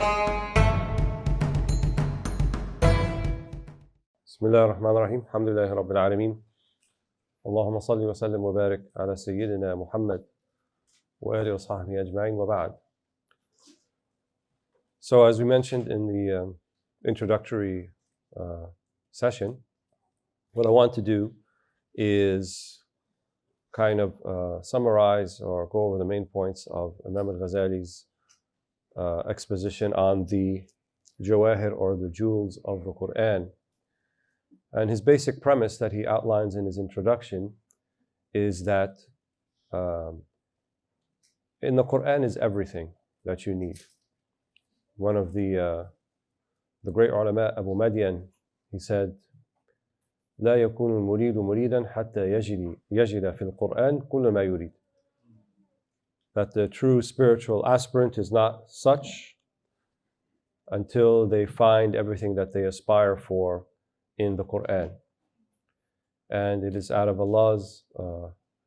بسم الله الرحمن الرحيم الحمد لله رب العالمين اللهم صل وسلم وبارك على سيدنا محمد وآله وصحبه أجمعين وبعد. So as we mentioned in the introductory session, what I want to do is kind of summarize or go over the main points of Imam al-Ghazali's exposition on the jawahir or the jewels of the Qur'an. And his basic premise that he outlines in his introduction is that in the Qur'an is everything that you need. One of the great ulama, Abu Madian, he said, لا يكون المريد مريدا حتى يجد في القرآن كل ما يريد. That the true spiritual aspirant is not such until they find everything that they aspire for in the Qur'an. And it is out of Allah's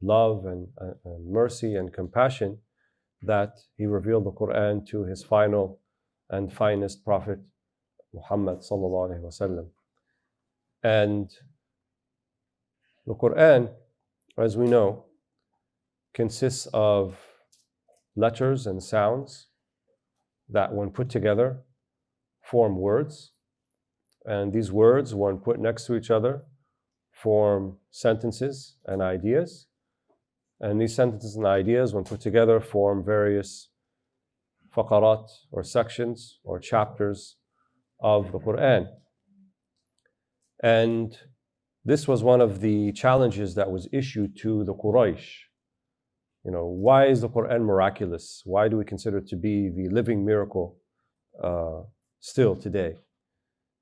love and mercy and compassion that He revealed the Qur'an to His final and finest Prophet Muhammad sallallahu alaihi wasallam. And the Qur'an, as we know, consists of letters and sounds that, when put together, form words. And these words, when put next to each other, form sentences and ideas. And these sentences and ideas, when put together, form various faqarat or sections or chapters of the Qur'an. And this was one of the challenges that was issued to the Quraysh. You know, why is the Qur'an miraculous? Why do we consider it to be the living miracle still today?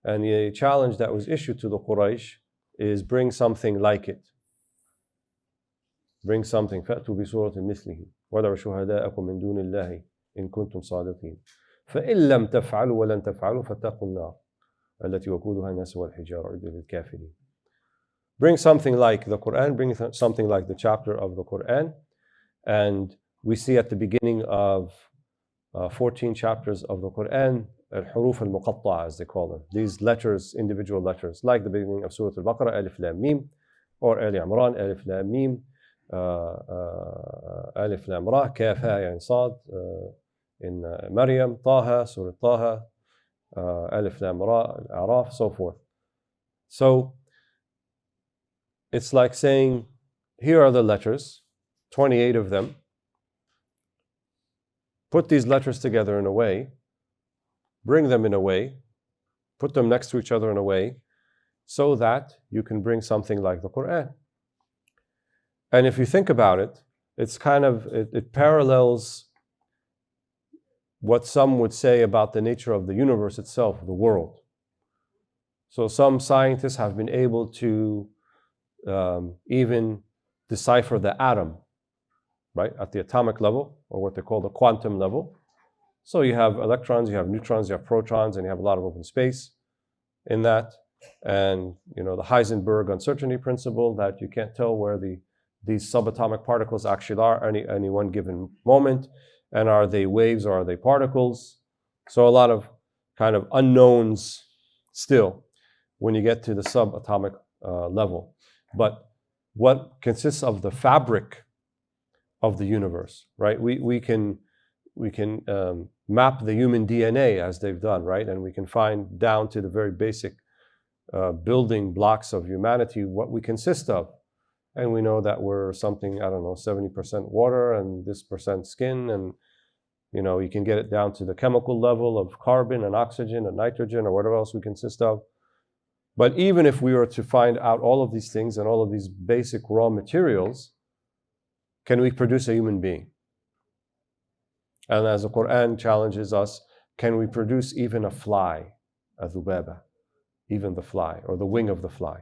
And the challenge that was issued to the Quraysh is bring something like it. Bring something. فَأْتُوا بِسُورَةٍ مِثْلِهِ وَادْعُوا شُهَدَاءَكُم مِّن دُونِ اللَّهِ إِن كُنتُمْ صَادِقِينَ فَإِن لَّمْ تَفْعَلُوا وَلَن تَفْعَلُوا فَاتَّقُوا النَّارَ الَّتِي وَقُودُهَا النَّاسُ وَالْحِجَارَةُ أُعِدَّتْ لِلْكَافِرِينَ. Bring something like the Qur'an, bring something like the chapter of the Qur'an. And we see at the beginning of 14 chapters of the Qur'an, al-huruf al-muqatta'a, as they call them. These letters, individual letters, like the beginning of Surah Al-Baqarah, Alif Lam Mim, or Ali Imran, Alif Lam Mim, Alif Lam Ra, Kaf Ha Ya Sad, in Maryam, Taha, Surah Taha, Alif Lam Ra, Al-A'raf, so forth. So it's like saying, here are the letters, 28 of them. Put these letters together in a way, bring them in a way, put them next to each other in a way, so that you can bring something like the Qur'an. And if you think about it, it's kind of, it parallels what some would say about the nature of the universe itself, the world. So some scientists have been able to even decipher the atom, right, at the atomic level, or what they call the quantum level. So you have electrons, you have neutrons, you have protons, and you have a lot of open space in that. And you know the Heisenberg uncertainty principle, that you can't tell where these subatomic particles actually are any one given moment, and are they waves or are they particles? So a lot of kind of unknowns still when you get to the subatomic level. But what consists of the fabric of the universe, right? We can map the human DNA as they've done, right? And we can find down to the very basic building blocks of humanity what we consist of. And we know that we're something, I don't know, 70% water and this percent skin. And, you know, you can get it down to the chemical level of carbon and oxygen and nitrogen or whatever else we consist of. But even if we were to find out all of these things and all of these basic raw materials, can we produce a human being? And as the Qur'an challenges us, can we produce even a fly, a dhubaba, even the fly, or the wing of the fly?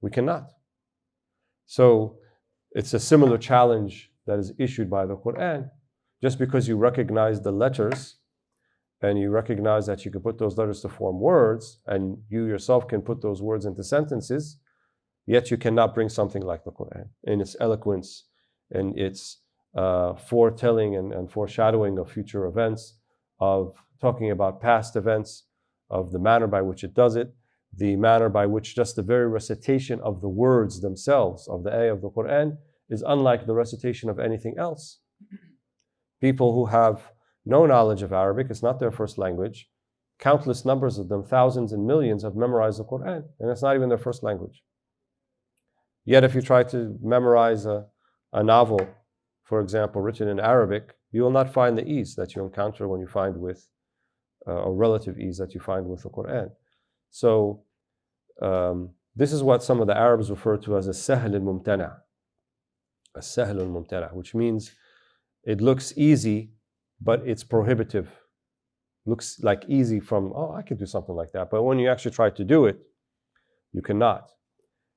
We cannot. So it's a similar challenge that is issued by the Qur'an. Just because you recognize the letters and you recognize that you can put those letters to form words, and you yourself can put those words into sentences, yet you cannot bring something like the Qur'an in its eloquence and its foretelling and foreshadowing of future events, of talking about past events, of the manner by which it does it, the manner by which just the very recitation of the words themselves of the ayah of the Qur'an is unlike the recitation of anything else. People who have no knowledge of Arabic, it's not their first language, countless numbers of them, thousands and millions, have memorized the Qur'an, and it's not even their first language. Yet if you try to memorize a novel, for example, written in Arabic, you will not find the ease that you encounter when you find with, or relative ease that you find with the Qur'an. So this is what some of the Arabs refer to as a sahl al-mumtana. A sahl al-mumtana, which means it looks easy, but it's prohibitive. Looks like easy from, oh, I could do something like that. But when you actually try to do it, you cannot.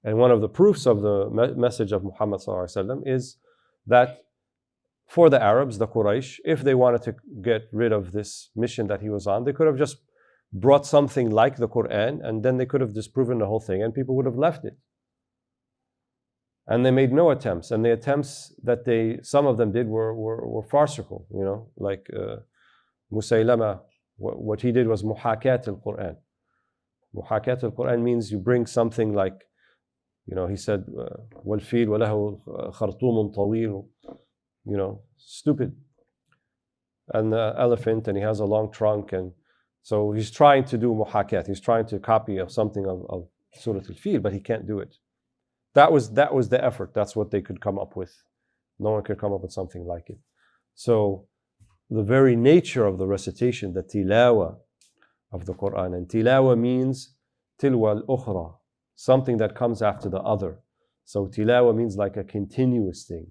And one of the proofs of the message of Muhammad ﷺ is that for the Arabs, the Quraysh, if they wanted to get rid of this mission that he was on, they could have just brought something like the Qur'an, and then they could have disproven the whole thing, and people would have left it. And they made no attempts, and the attempts that some of them did were farcical, you know, like Musaylama, what he did was muhakat al-Qur'an. Muhakat al-Qur'an means you bring something like, you know, he said, وَالْفِيلُ وَلَهُ خَرْطُومٌ طَوِيلٌ, you know, stupid. And the elephant, and he has a long trunk, and so he's trying to do muhakat, he's trying to copy of something of Surah Al-Fil, but he can't do it. That was the effort, that's what they could come up with. No one could come up with something like it. So the very nature of the recitation, the tilawa of the Qur'an, and tilawa means tilwa al-ukhra, something that comes after the other. So tilawa means like a continuous thing.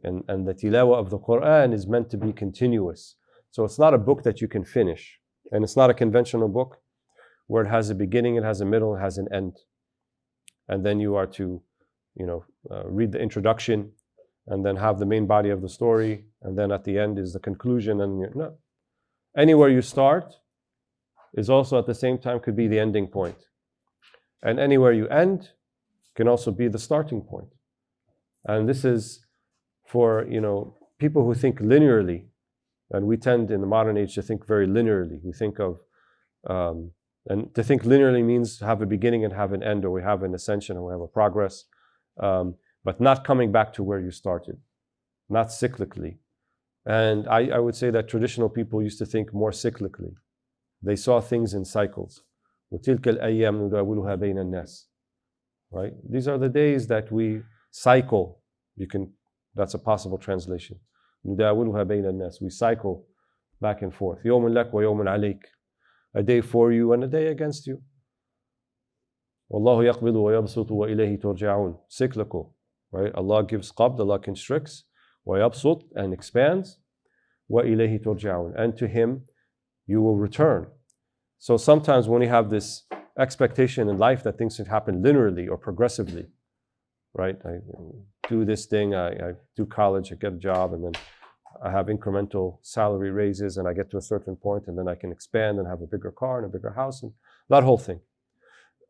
And the tilawa of the Qur'an is meant to be continuous. So it's not a book that you can finish. And it's not a conventional book where it has a beginning, it has a middle, it has an end. And then you are to, you know, read the introduction and then have the main body of the story. And then at the end is the conclusion. And no. Anywhere you start is also at the same time could be the ending point. And anywhere you end can also be the starting point. And this is for, you know, people who think linearly. And we tend in the modern age to think very linearly. We think of, and to think linearly means have a beginning and have an end, or we have an ascension and we have a progress, but not coming back to where you started, not cyclically. And I would say that traditional people used to think more cyclically. They saw things in cycles. وَتِلْكَ الْأَيَّامُ نُدَاوِلُهَا بَيْنَ النَّاسِ. Right? These are the days that we cycle. That's a possible translation. نداولها بين الناس. We cycle back and forth. يوم لك ويوم عليك. A day for you and a day against you. والله يقبض ويبسط وإليه ترجعون. Cyclical, right? Allah gives qabd, Allah constricts, ويبسط, and expands, وإليه ترجعون, and to Him you will return. So sometimes when you have this expectation in life that things should happen linearly or progressively, right? I do this thing, I do college, I get a job, and then I have incremental salary raises, and I get to a certain point, and then I can expand and have a bigger car and a bigger house, and that whole thing.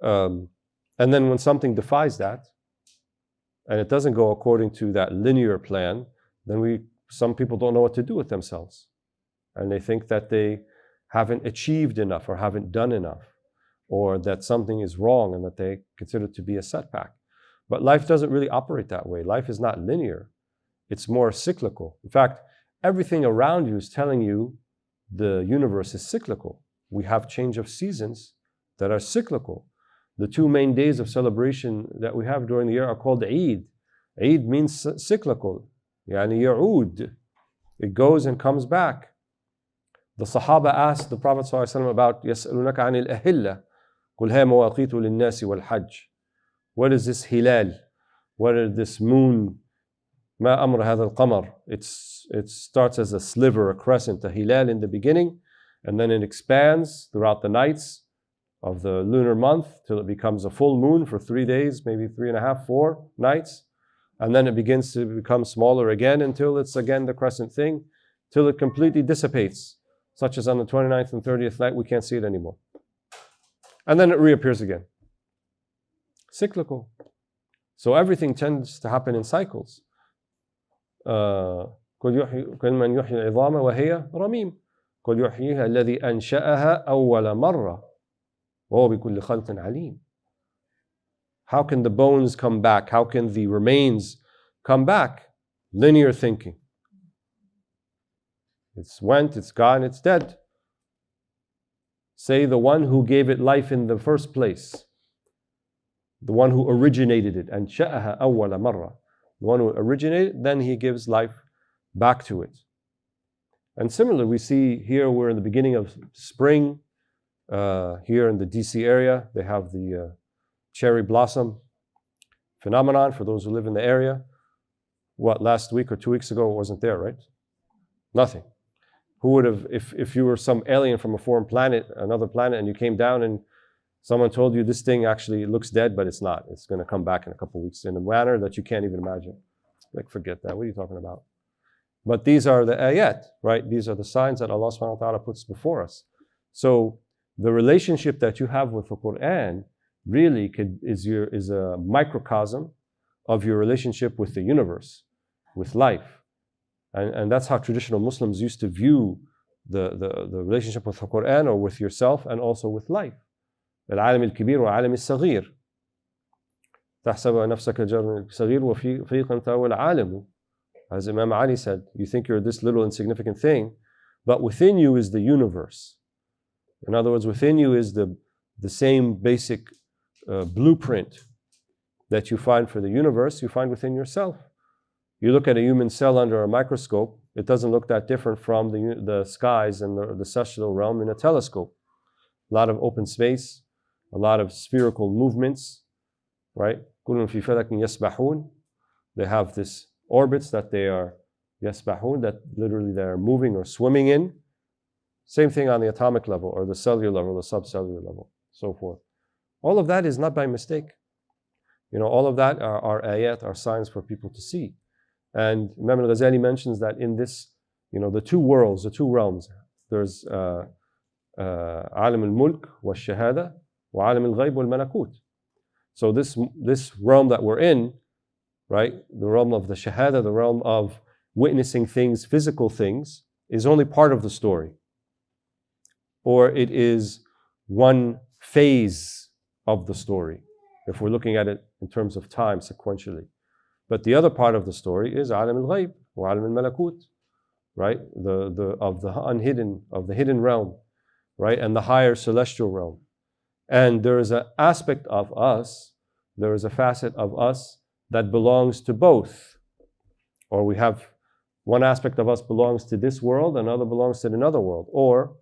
And then when something defies that, and it doesn't go according to that linear plan, then some people don't know what to do with themselves. And they think that they haven't achieved enough or haven't done enough, or that something is wrong and that they consider it to be a setback. But life doesn't really operate that way. Life is not linear. It's more cyclical. In fact, everything around you is telling you the universe is cyclical. We have change of seasons that are cyclical. The two main days of celebration that we have during the year are called Eid. Eid means cyclical. Yani ya'ud. It goes and comes back. The Sahaba asked the Prophet ﷺ about يَسْأَلُونَكَ عَنِ الْأَهِلَّةِ قُلْ هَا مَوَاقِيتُ لِلنَّاسِ وَالْحَجِّ. What is this hilal? What is this moon? ما أمر هذا القمر. It starts as a sliver, a crescent, a hilal in the beginning, and then it expands throughout the nights of the lunar month till it becomes a full moon for 3 days, maybe 3.5, 4 nights. And then it begins to become smaller again until it's again the crescent thing, till it completely dissipates, such as on the 29th and 30th night, we can't see it anymore. And then it reappears again. Cyclical. So everything tends to happen in cycles. كل من يحيي العظام وهي رميم. قل يحييها الذي أنشأها أول مرة وهو بكل خلق عليم. How can the bones come back? How can the remains come back? Linear thinking. It's went, it's gone, it's dead. Say the one who gave it life in the first place, the one who originated it, أنشأها أول مرة, the one who originated, then he gives life back to it. And similarly, we see here we're in the beginning of spring. Here in the DC area, they have the cherry blossom phenomenon for those who live in the area. What, last week or 2 weeks ago, it wasn't there, right? Nothing. Who would have, if you were some alien from a foreign planet, another planet, and you came down and someone told you this thing actually looks dead, but it's not. It's going to come back in a couple of weeks in a manner that you can't even imagine. Like, forget that. What are you talking about? But these are the ayat, right? These are the signs that Allah subhanahu wa ta'ala puts before us. So the relationship that you have with the Qur'an really is a microcosm of your relationship with the universe, with life. And that's how traditional Muslims used to view the relationship with the Qur'an, or with yourself, and also with life. العالم الكبير والعالم الصغير. تحسب نفسك جرا صغير وفيق أنت والعالم. As Imam Ali said, you think you're this little insignificant thing, but within you is the universe. In other words, within you is the same basic blueprint that you find for the universe, you find within yourself. You look at a human cell under a microscope, it doesn't look that different from the skies and the celestial realm in a telescope. A lot of open space, a lot of spherical movements, right? كُلٌّ فِي فَلَكٍ يَسْبَحُونَ. They have this orbits that they are يَسْبَحُونَ, that literally they are moving or swimming in. Same thing on the atomic level, or the cellular level, the subcellular level, so forth. All of that is not by mistake. All of that are ayat, are signs for people to see. And Imam al-Ghazali mentions that in this, the two worlds, the two realms, there's عالم الملك والشهادة وعالم الغيب والملكوت. So this realm that we're in, right, the realm of the shahada, the realm of witnessing things, physical things, is only part of the story. Or it is one phase of the story, if we're looking at it in terms of time sequentially. But the other part of the story is عالم الغيب وعالم الملكوت, right? Of the hidden realm, right? And the higher celestial realm. And there is an aspect of us, there is a facet of us that belongs to both. Or we have one aspect of us belongs to this world, another belongs to another world. Or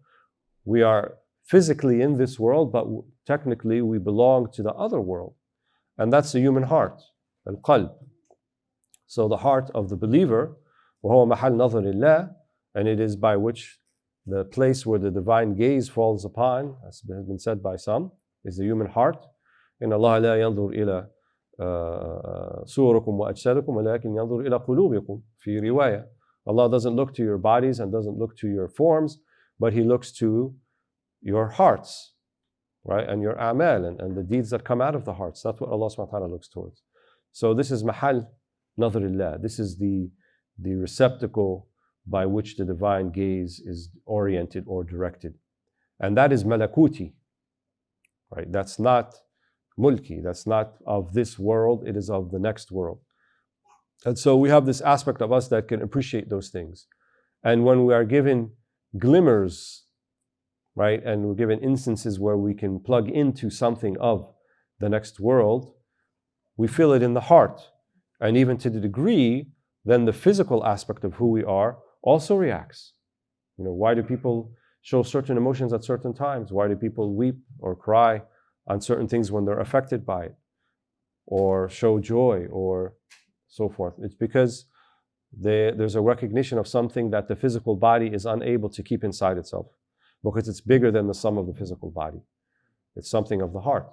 we are physically in this world, but technically we belong to the other world. And that's the human heart, al-qalb. So the heart of the believer, وَهُوَ مَحَلْ نَظَرِ اللَّهِ, and it is by which the place where the divine gaze falls upon, as has been said by some, is the human heart. إِنَّ اللَّهَ لَا يَنظُرْ إِلَى صُورِكُمْ وَأَجْسَادِكُمْ وَلَكِنْ يَنظُرْ إِلَى قُلُوبِكُمْ في رواية. Allah doesn't look to your bodies and doesn't look to your forms, but He looks to your hearts, right? And your a'mal, and the deeds that come out of the hearts. That's what Allah subhanahu wa ta'ala looks towards. So this is mahal nadhrillah. This is the receptacle by which the divine gaze is oriented or directed. And that is malakuti, right? That's not mulki. That's not of this world. It is of the next world. And so we have this aspect of us that can appreciate those things. And when we are given glimmers, right, and we're given instances where we can plug into something of the next world, we feel it in the heart. And even to the degree, then the physical aspect of who we are also reacts. Why do people show certain emotions at certain times? Why do people weep or cry on certain things when they're affected by it? Or show joy or so forth? It's because there's a recognition of something that the physical body is unable to keep inside itself, because it's bigger than the sum of the physical body. It's something of the heart.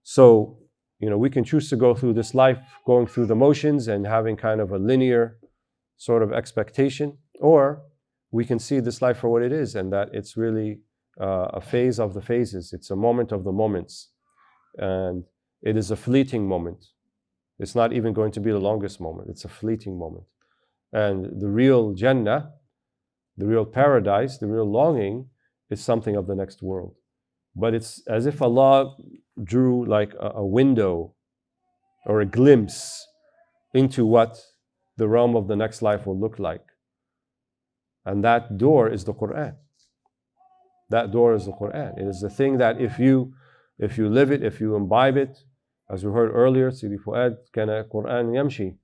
So, we can choose to go through this life going through the motions and having kind of a linear sort of expectation, or we can see this life for what it is, and that it's really a phase of the phases. It's a moment of the moments, and it is a fleeting moment. It's not even going to be the longest moment. It's a fleeting moment. And the real Jannah, The real paradise, the real longing, is something of the next world. But it's as if Allah drew like a window or a glimpse into what the realm of the next life will look like. And that door is the Qur'an. That door is the Qur'an. It is the thing that if you live it, if you imbibe it, as we heard earlier, Sidi Fuad, كان قرآن يمشي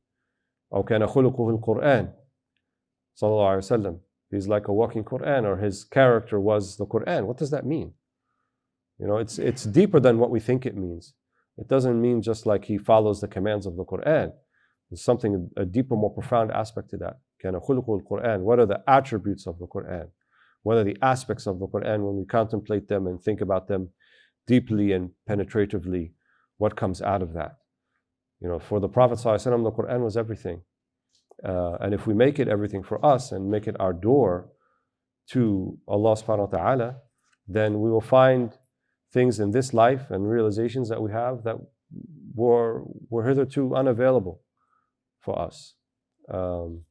أو كان خلقه القرآن صلى الله عليه وسلم. He's like a walking Qur'an, or his character was the Qur'an. What does that mean? You know, it's deeper than what we think it means. It doesn't mean just like he follows the commands of the Qur'an. There's something, a deeper, more profound aspect to that. كان خلقه القرآن. What are the attributes of the Qur'an? What are the aspects of the Qur'an when we contemplate them and think about them deeply and penetratively? What comes out of that? You know, for the Prophet ﷺ, the Qur'an was everything. And if we make it everything for us and make it our door to Allah subhanahu wa ta'ala, then we will find things in this life and realizations that we have that were hitherto unavailable for us. And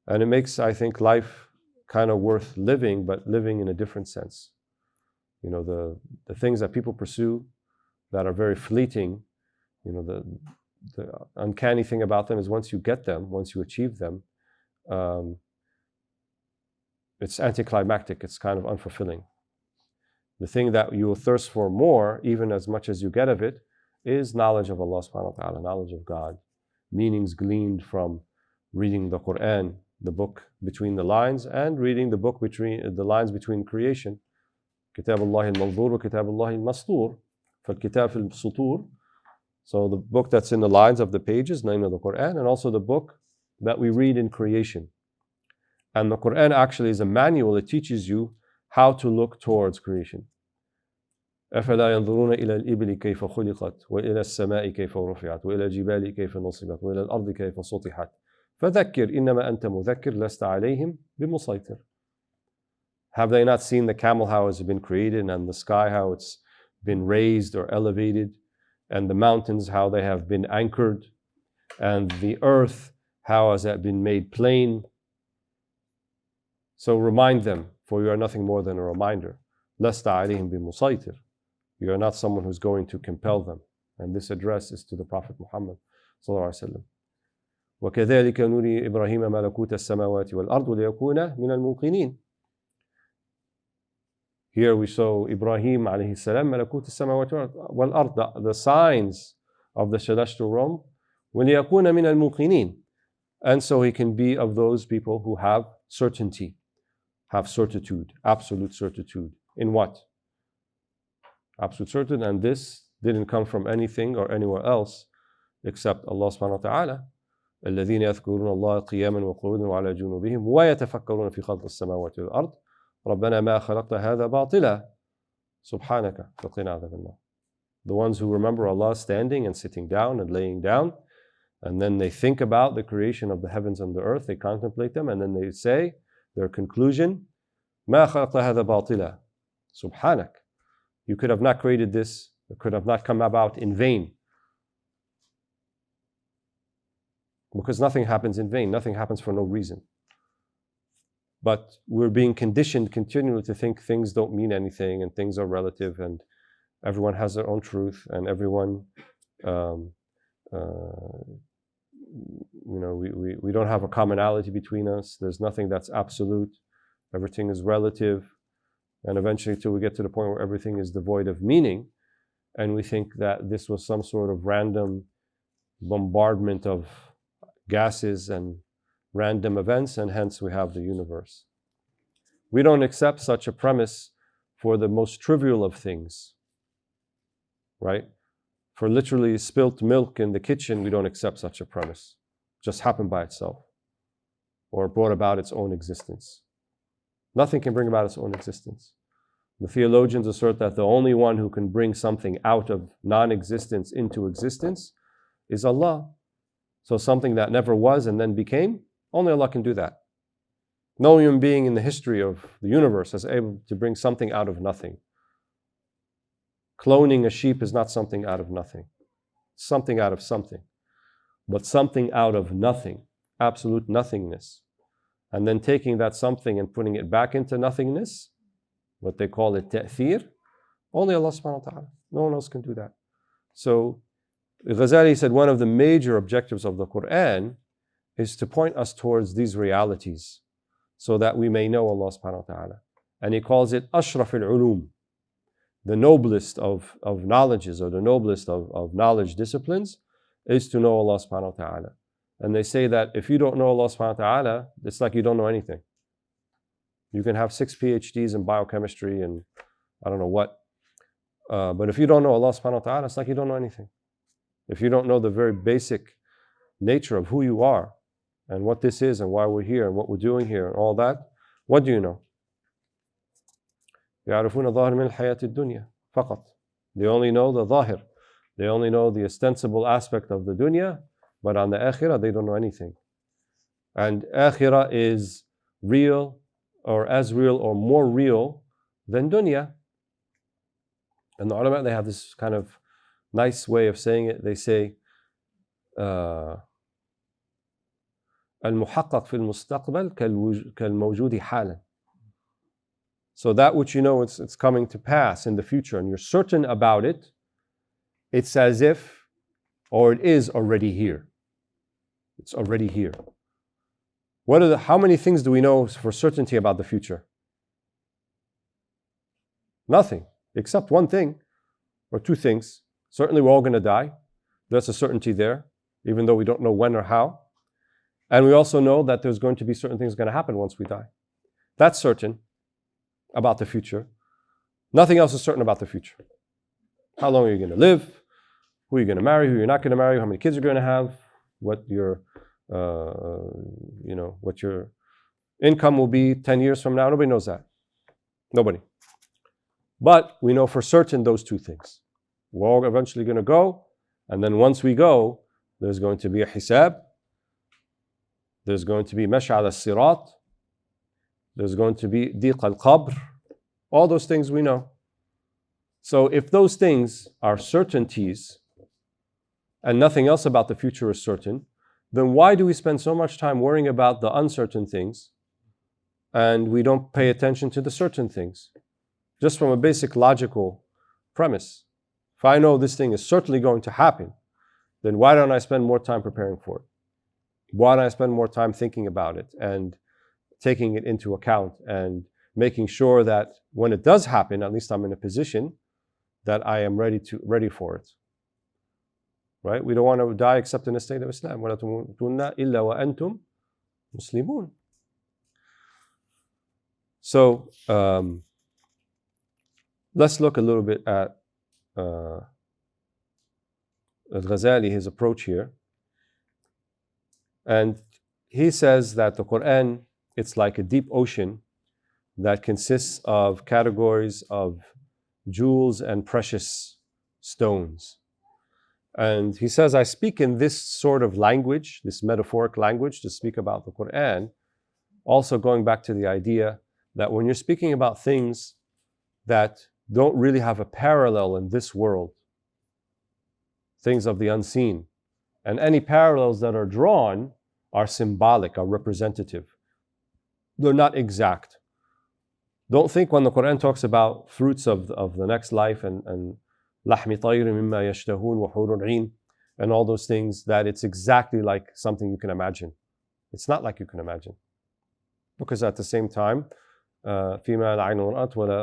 it makes, I think, life kind of worth living, but living in a different sense. You know, the things that people pursue that are very fleeting, you know, the uncanny thing about them is once you get them, once you achieve them, it's anticlimactic, it's kind of unfulfilling. The thing that you will thirst for more, even as much as you get of it, is knowledge of Allah subhanahu wa ta'ala, knowledge of God, meanings gleaned from reading the Qur'an, the book between the lines, and reading the book between the lines between creation. كتاب الله المنظور وكتاب الله المسطور. فالكتاب في السطور. So the book that's in the lines of the pages, name of the Qur'an, and also the book that we read in creation. And the Qur'an actually is a manual. It teaches you how to look towards creation. أفلا ينظرون إلى الإبل كيف خلقت وإلى السماء كيف رفعت وإلى الجبال كيف نصبت وإلى الأرض كيف سطحت فذكر إنما أنت مذكر لست عليهم بمسيطر. Have they not seen the camel how it's been created, and the sky how it's been raised or elevated, and the mountains how they have been anchored, and the earth how has that been made plain? So remind them, for you are nothing more than a reminder. لست عليهم بمسيطر. You are not someone who's going to compel them. And this address is to the Prophet Muhammad صلى الله عليه وسلم. وكذلك نري إبراهيم ملكوت السماوات والأرض ليكون من الموقنين. Here we saw Ibrahim alayhi salam, ملكوت السماوات والأرض, the signs of the celestial realm, وليكون من الموقنين. And so he can be of those people who have certainty, have certitude, absolute certitude. In what? Absolute certitude, and this didn't come from anything or anywhere else except Allah subhanahu wa ta'ala. الذين يذكرون الله قياما وقعودا وعلى جنوبهم ويتفكرون في خلق السماوات والأرض ربنا ما خلقت هذا باطلا سبحانك فقنا عذاب النار. The ones who remember Allah standing and sitting down and laying down, and then they think about the creation of the heavens and the earth, they contemplate them, and then they say their conclusion, ما خلقت هذا باطلا سبحانك. You could have not created this, it could have not come about in vain. Because nothing happens in vain, nothing happens for no reason. But we're being conditioned continually to think things don't mean anything and things are relative and everyone has their own truth and everyone, we don't have a commonality between us. There's nothing that's absolute. Everything is relative. And eventually till we get to the point where everything is devoid of meaning, and we think that this was some sort of random bombardment of gases and random events, and hence we have the universe. We don't accept such a premise for the most trivial of things, right? For literally spilt milk in the kitchen, we don't accept such a premise. It just happened by itself, or brought about its own existence. Nothing can bring about its own existence. The theologians assert that the only one who can bring something out of non-existence into existence is Allah. So something that never was and then became, only Allah can do that. No human being in the history of the universe is able to bring something out of nothing. Cloning a sheep is not something out of nothing. Something out of something. But something out of nothing, absolute nothingness, and then taking that something and putting it back into nothingness, what they call it ta'thir, only Allah subhanahu wa ta'ala. No one else can do that. So Ghazali said one of the major objectives of the Qur'an is to point us towards these realities so that we may know Allah subhanahu wa ta'ala. And he calls it ashraf al-ulum, the noblest of knowledges, or the noblest of knowledge disciplines, is to know Allah subhanahu wa ta'ala. And they say that if you don't know Allah subhanahu wa ta'ala, it's like you don't know anything. You can have 6 PhDs in biochemistry and I don't know what. But if you don't know Allah subhanahu wa ta'ala, it's like you don't know anything. If you don't know the very basic nature of who you are and what this is and why we're here and what we're doing here and all that, what do you know? يعرفون الظاهر من الحياة الدنيا فقط. They only know the ظاهر. They only know the ostensible aspect of the dunya, but on the akhirah they don't know anything. And akhirah is real, or as real or more real than dunya. And the ulama, they have this kind of nice way of saying it. They say المحقق في المستقبل كالموجود حالا. So that which you know it's coming to pass in the future and you're certain about it, it's as if, or it is already here. It's already here. How many things do we know for certainty about the future? Nothing, except one thing, or two things. Certainly we're all going to die. That's a certainty there, even though we don't know when or how. And we also know that there's going to be certain things going to happen once we die. That's certain about the future. Nothing else is certain about the future. How long are you going to live? Who are you going to marry? Who you're not going to marry? How many kids you're going to have? What your what your income will be 10 years from now? Nobody knows that. Nobody. But we know for certain those two things. We're all eventually going to go, and then once we go, there's going to be a hisab. There's going to be mash'al al-sirat. There's going to be diq al-qabr. All those things we know. So if those things are certainties and nothing else about the future is certain, then why do we spend so much time worrying about the uncertain things and we don't pay attention to the certain things? Just from a basic logical premise. If I know this thing is certainly going to happen, then why don't I spend more time preparing for it? Why don't I spend more time thinking about it and taking it into account and making sure that when it does happen, at least I'm in a position that I am ready for it. Right? We don't want to die except in a state of Islam. وَلَا تَمُوتُنَّ إِلَّا وَأَنْتُمْ مُسْلِمُونَ. So let's look a little bit at Al-Ghazali, his approach here. And he says that the Qur'an, it's like a deep ocean that consists of categories of jewels and precious stones. And he says, I speak in this sort of language, this metaphoric language, to speak about the Qur'an, also going back to the idea that when you're speaking about things that don't really have a parallel in this world, things of the unseen, and any parallels that are drawn are symbolic, are representative. They're not exact. Don't think when the Qur'an talks about fruits of the next life and لَحْمِ طَيْرٍ مِمَّا يَشْتَهُونَ وَحُورٌ عِينٌ and all those things, that it's exactly like something you can imagine. It's not like you can imagine. Because at the same time, فِيمَا لَا عَيْنٌ رَأَتْ وَلَا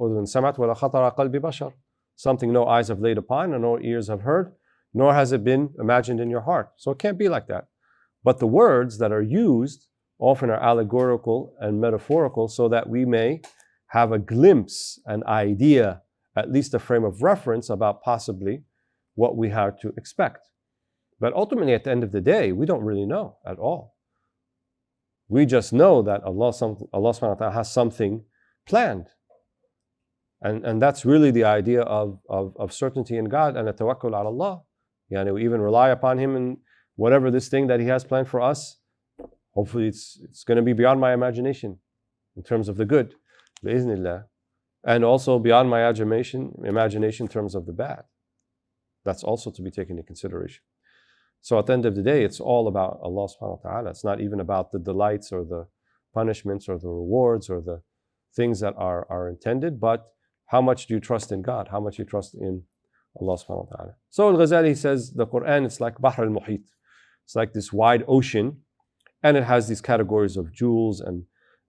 أُذُنٌ سَمَعَتْ وَلَا خَطَرَ قَلْبِ بَشَرٍ. Something no eyes have laid upon and no ears have heard, nor has it been imagined in your heart. So it can't be like that. But the words that are used often are allegorical and metaphorical so that we may have a glimpse, an idea, at least a frame of reference about possibly what we have to expect. But ultimately, at the end of the day, we don't really know at all. We just know that Allah subhanahu wa ta'ala has something planned. And that's really the idea of certainty in God, and tawakkul ala Allah. Yani we even rely upon Him in whatever this thing that He has planned for us. Hopefully it's going to be beyond my imagination in terms of the good, bi'idhnillah. And also beyond my imagination in terms of the bad. That's also to be taken into consideration. So at the end of the day, it's all about Allah subhanahu wa ta'ala. It's not even about the delights or the punishments or the rewards or the things that are intended, but how much do you trust in God? How much you trust in Allah subhanahu wa ta'ala? So Al-Ghazali says the Qur'an, it's like Bahr al-Muhit. It's like this wide ocean, and it has these categories of jewels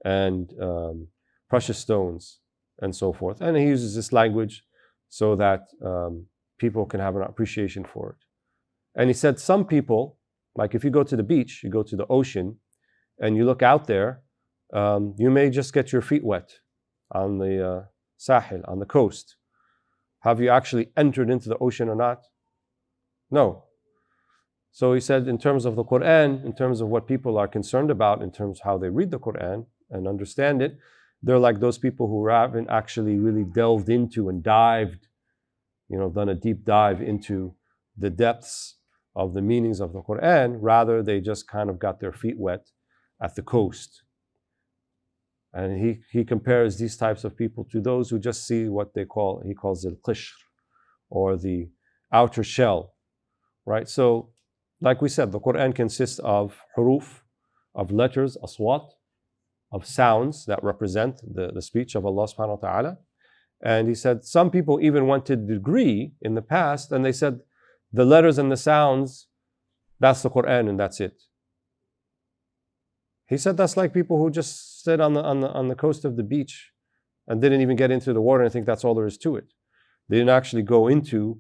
and precious stones and so forth. And he uses this language so that people can have an appreciation for it. And he said some people, like if you go to the beach, you go to the ocean, and you look out there, you may just get your feet wet on the Sahil, on the coast. Have you actually entered into the ocean or not? No. So he said in terms of the Qur'an, in terms of what people are concerned about, in terms of how they read the Qur'an and understand it, they're like those people who haven't actually really delved into and dived, done a deep dive into the depths of the meanings of the Qur'an. Rather, they just kind of got their feet wet at the coast. And he compares these types of people to those who just see what he calls al-qishr, or the outer shell, right? So, like we said, the Qur'an consists of huruf, of letters, aswat, of sounds that represent the speech of Allah subhanahu wa ta'ala. And he said some people even went to the degree in the past, and they said the letters and the sounds, that's the Qur'an and that's it. He said that's like people who just sit on the coast of the beach and didn't even get into the water and think that's all there is to it. They didn't actually go into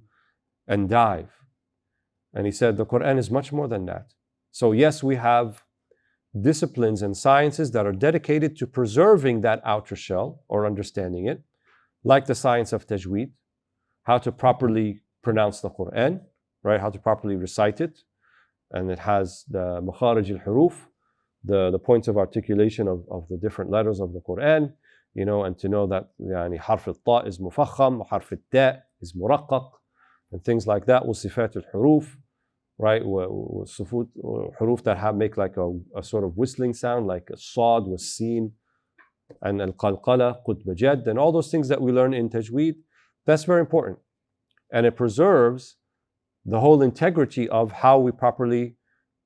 and dive. And he said the Qur'an is much more than that. So yes, we have disciplines and sciences that are dedicated to preserving that outer shell or understanding it, like the science of tajweed, how to properly pronounce the Qur'an, right? How to properly recite it. And it has the makharij al-huruf, the points of articulation of the different letters of the Qur'an, and to know that harf al-ta is mufakham, harf al-ta is muraqqaq, and things like that. Sifat al-huruf, right? Huruf that make like a sort of whistling sound, like a sad was seen, and al-qalqala, qutb jad, and all those things that we learn in tajweed. That's very important. And it preserves the whole integrity of how we properly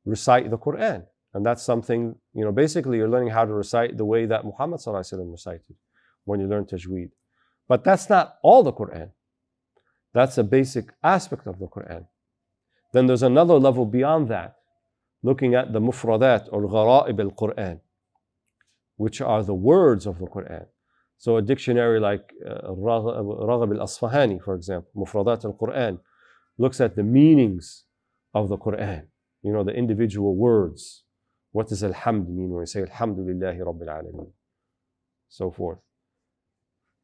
recite the Qur'an. And that's something, basically you're learning how to recite the way that Muhammad ﷺ recited when you learn tajweed. But that's not all the Qur'an. That's a basic aspect of the Qur'an. Then there's another level beyond that, looking at the mufradat or ghara'ib al-Qur'an, which are the words of the Qur'an. So a dictionary like Raghab al-Asfahani, for example, Mufradat al-Qur'an, looks at the meanings of the Qur'an, the individual words. What does alhamd mean when we say alhamdulillahi rabbil alameen? So forth.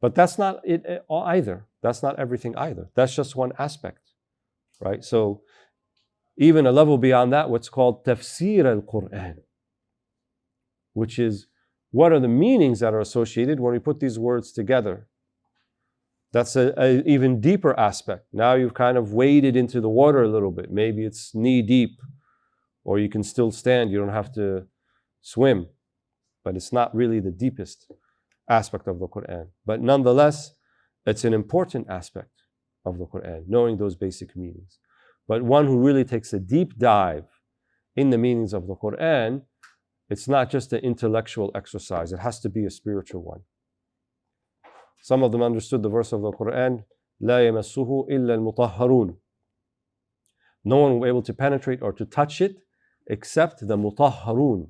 But that's not it either. That's not everything either. That's just one aspect, right? So even a level beyond that, what's called tafsir al-Qur'an, which is what are the meanings that are associated when we put these words together. That's an even deeper aspect. Now you've kind of waded into the water a little bit. Maybe it's knee deep, or you can still stand. You don't have to swim. But it's not really the deepest aspect of the Qur'an. But nonetheless, it's an important aspect of the Qur'an, knowing those basic meanings. But one who really takes a deep dive in the meanings of the Qur'an, it's not just an intellectual exercise. It has to be a spiritual one. Some of them understood the verse of the Qur'an, لا يمسه إلا المطهرون. No one will be able to penetrate or to touch it except the mutahharun,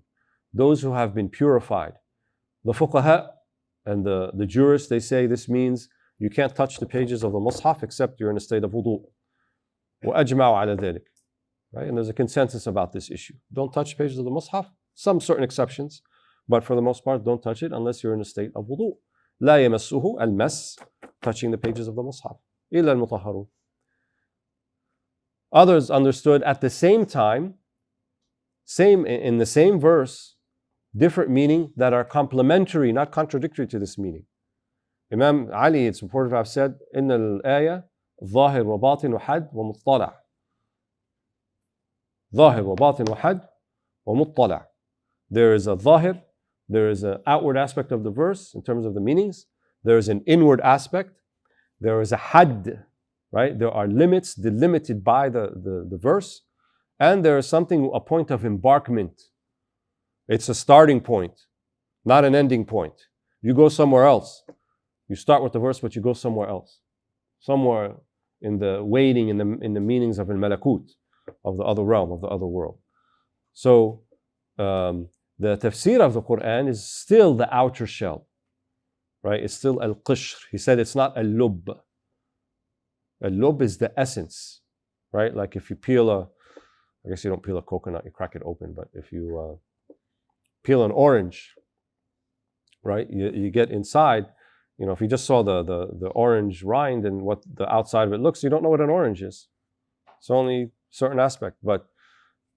those who have been purified. The fuqaha and the jurists, they say this means you can't touch the pages of the Mus'haf except you're in a state of wudu. وأجمعوا على ذلك. Right? And there's a consensus about this issue. Don't touch pages of the Mus'haf. Some certain exceptions, but for the most part, don't touch it unless you're in a state of wudu. لا يمسه المس, touching the pages of the Mus'haf. إلا المطهرون. Others understood at the same time, in the same verse, different meaning that are complementary, not contradictory to this meaning. Imam Ali, it's reported to have said, إن الآية ظاهر وباطن وحد ومطلع. ظاهر وباطن وحد ومطلع. There is a zahir, there is an outward aspect of the verse in terms of the meanings. There is an inward aspect. There is a had, right? There are limits delimited by the verse. And there is something, a point of embarkment. It's a starting point, not an ending point. You go somewhere else. You start with the verse, but you go somewhere else. Somewhere in the waiting, in the meanings of al-malakut, of the other realm, of the other world. So the tafsir of the Qur'an is still the outer shell, right? It's still al-qishr. He said it's not al-lub. Al-lub is the essence, right? Like if you peel I guess you don't peel a coconut, you crack it open, but if you peel an orange, right, you get inside, if you just saw the orange rind and what the outside of it looks, you don't know what an orange is. It's only a certain aspect, but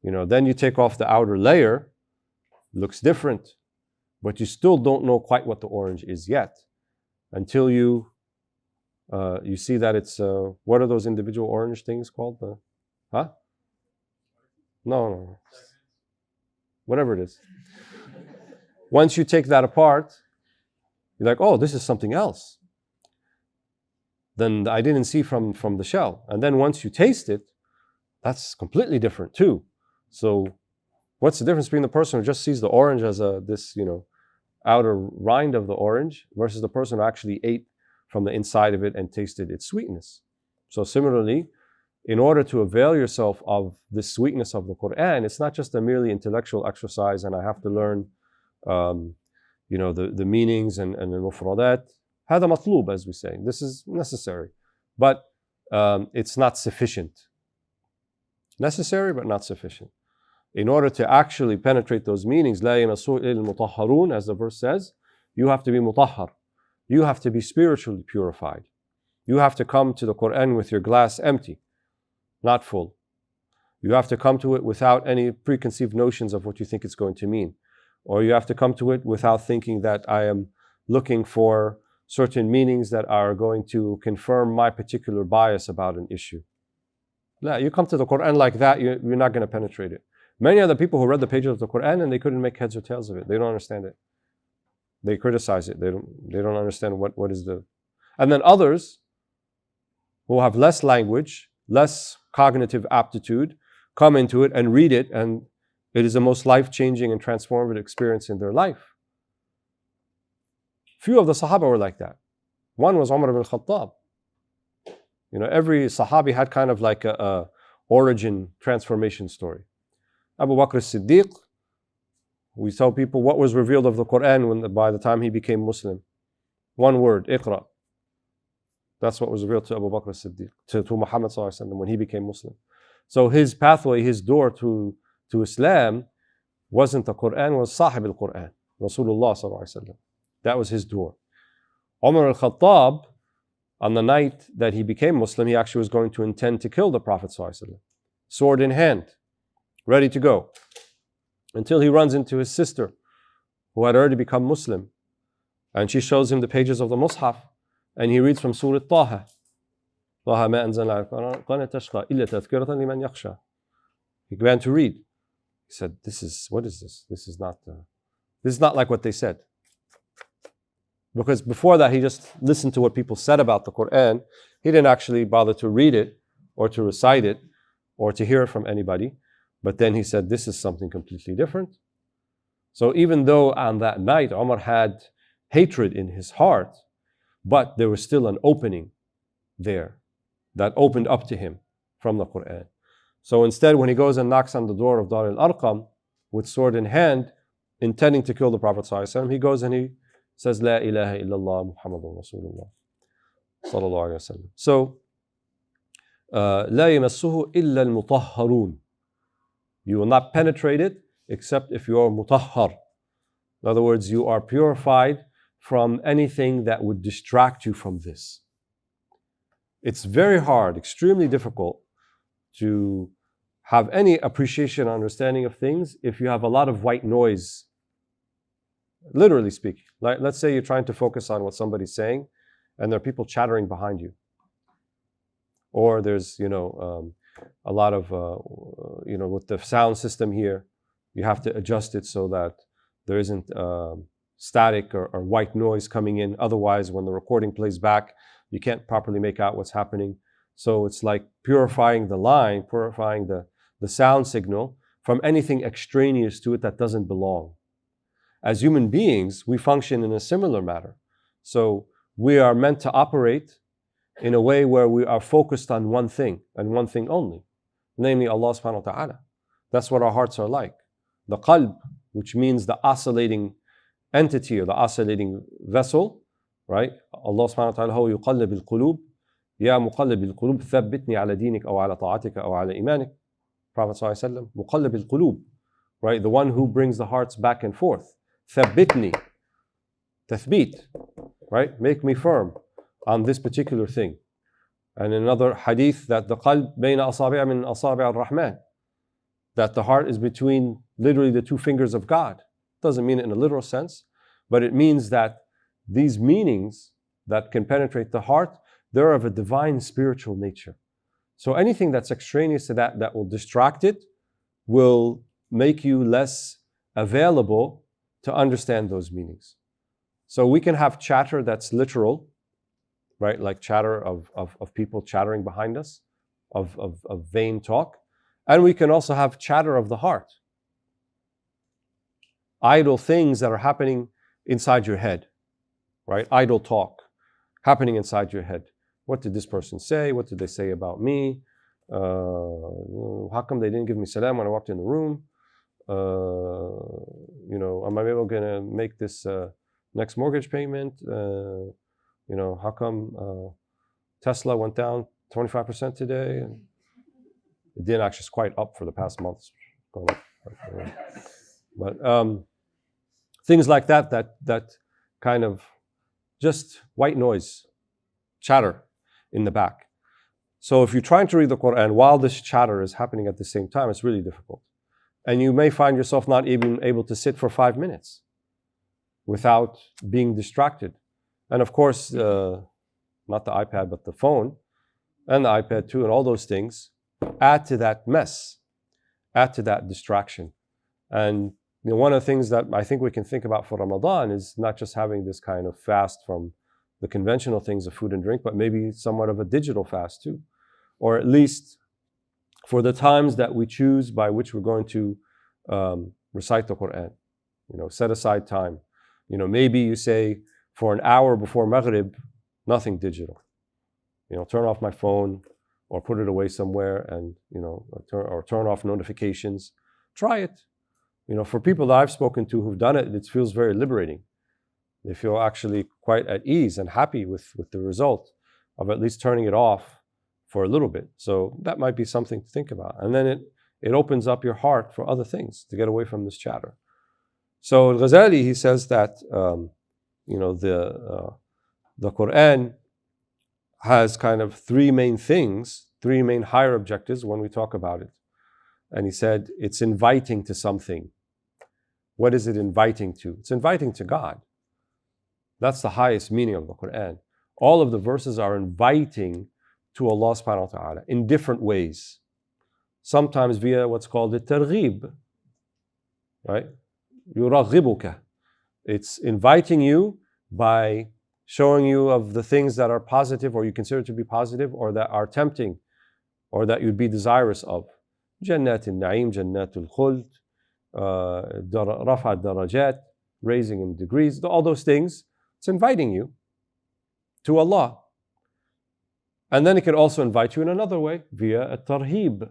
then you take off the outer layer, looks different, but you still don't know quite what the orange is yet until you see that it's what are those individual orange things called? No, whatever it is. Once you take that apart, you're like, oh, this is something else than I didn't see from the shell. And then once you taste it, that's completely different too. So what's the difference between the person who just sees the orange as this outer rind of the orange versus the person who actually ate from the inside of it and tasted its sweetness? So similarly, in order to avail yourself of the sweetness of the Qur'an, it's not just a merely intellectual exercise and I have to learn the meanings and the mufradat. هذا مطلوب, as we say. This is necessary. But it's not sufficient. Necessary, but not sufficient. In order to actually penetrate those meanings, لا يمسه إلا المطهرون, as the verse says, you have to be mutahhar. You have to be spiritually purified. You have to come to the Qur'an with your glass empty, not full. You have to come to it without any preconceived notions of what you think it's going to mean. Or you have to come to it without thinking that I am looking for certain meanings that are going to confirm my particular bias about an issue. No, you come to the Qur'an like that, you're not going to penetrate it. Many of the people who read the pages of the Qur'an and they couldn't make heads or tails of it. They don't understand it. They criticize it. They don't understand what is the... And then others who have less language, less cognitive aptitude, come into it and read it, and it is the most life-changing and transformative experience in their life. Few of the Sahaba were like that. One was Umar ibn Khattab. Every Sahabi had kind of like a origin transformation story. Abu Bakr as-Siddiq, we tell people what was revealed of the Qur'an by the time he became Muslim. One word, Iqra. That's what was revealed to Abu Bakr as-Siddiq, to Muhammad sallallahu alaihi wasallam when he became Muslim. So his pathway, his door to Islam wasn't the Qur'an, was Sahib al-Qur'an, Rasulullah sallallahu alaihi wasallam. That was his door. Umar al-Khattab, on the night that he became Muslim, he actually was going to intend to kill the Prophet sallallahu alaihi wasallam, sword in hand, ready to go, until he runs into his sister, who had already become Muslim, and she shows him the pages of the Mus'haf, and he reads from Surah Taha. طه ما أنزلنا على القرآن تشقى إلا تذكرة لمن يخشى. He began to read. He said, what is this? This is not like what they said. Because before that, he just listened to what people said about the Qur'an. He didn't actually bother to read it or to recite it or to hear it from anybody. But then he said, this is something completely different. So even though on that night, Umar had hatred in his heart, but there was still an opening there that opened up to him from the Qur'an. So instead, when he goes and knocks on the door of Dar al-Arqam with sword in hand, intending to kill the Prophet ﷺ, he goes and he says, La ilaha illallah Muhammadun Rasulullah sallallahu alayhi wa sallam. So, La yamassuhu illa al-mutahharun. You will not penetrate it except if you are mutahhar. In other words, you are purified from anything that would distract you from this. It's very hard, extremely difficult to have any appreciation or understanding of things if you have a lot of white noise, literally speaking. Like, let's say you're trying to focus on what somebody's saying and there are people chattering behind you. Or there's, a lot of, with the sound system here, you have to adjust it so that there isn't static or white noise coming in. Otherwise, when the recording plays back, you can't properly make out what's happening. So it's like purifying the line, purifying the the sound signal, from anything extraneous to it that doesn't belong. As human beings, we function in a similar manner. So we are meant to operate in a way where we are focused on one thing and one thing only, namely Allah subhanahu wa ta'ala. That's what our hearts are like. The qalb, which means the oscillating entity or the oscillating vessel, right? Allah subhanahu wa ta'ala, هو يقلب القلوب يا مقلب القلوب ثبتني على دينك أو على طاعتك أو على إيمانك. Prophet sallallahu alaihi wasallam, مقلب القلوب, right? The one who brings the hearts back and forth. ثبتني, تثبيت, right? Make me firm on this particular thing. And another hadith that the qalb بين أصابع من أصابع الرحمن, that the heart is between literally the two fingers of God. Doesn't mean it in a literal sense, but it means that these meanings that can penetrate the heart, they're of a divine spiritual nature. So anything that's extraneous to that, that will distract it, will make you less available to understand those meanings. So we can have chatter that's literal, right? Like chatter of people chattering behind us, of vain talk. And we can also have chatter of the heart. Idle things that are happening inside your head, right? Idle talk happening inside your head. What did this person say? What did they say about me? How come they didn't give me salam when I walked in the room? Am I able going to make this next mortgage payment? How come Tesla went down 25% today? It didn't actually, it's quite up for the past months. But things like that kind of just white noise, chatter in the back. So if you're trying to read the Qur'an while this chatter is happening at the same time, it's really difficult. And you may find yourself not even able to sit for 5 minutes without being distracted. And of course, not the iPad, but the phone and the iPad too, and all those things add to that mess, add to that distraction. And one of the things that I think we can think about for Ramadan is not just having this kind of fast from the conventional things of food and drink, but maybe somewhat of a digital fast too. Or at least for the times that we choose by which we're going to recite the Qur'an. Set aside time. Maybe you say for an hour before Maghrib, nothing digital. Turn off my phone or put it away somewhere and, turn off notifications. Try it. For people that I've spoken to who've done it, it feels very liberating. They feel actually quite at ease and happy with the result of at least turning it off for a little bit. So that might be something to think about. And then it opens up your heart for other things to get away from this chatter. So Al-Ghazali, he says that the Qur'an has kind of three main things, three main higher objectives when we talk about it. And he said it's inviting to something. What is it inviting to? It's inviting to God. That's the highest meaning of the Qur'an. All of the verses are inviting to Allah subhanahu wa ta'ala in different ways. Sometimes via what's called the targhib, right? Yuraghibuka. It's inviting you by showing you of the things that are positive or you consider to be positive or that are tempting or that you'd be desirous of. Jannat al-Na'im, Jannat al-Khuld, Rafa al-Darajat, raising in degrees, all those things. It's inviting you to Allah. And then it can also invite you in another way, via a-tarhib,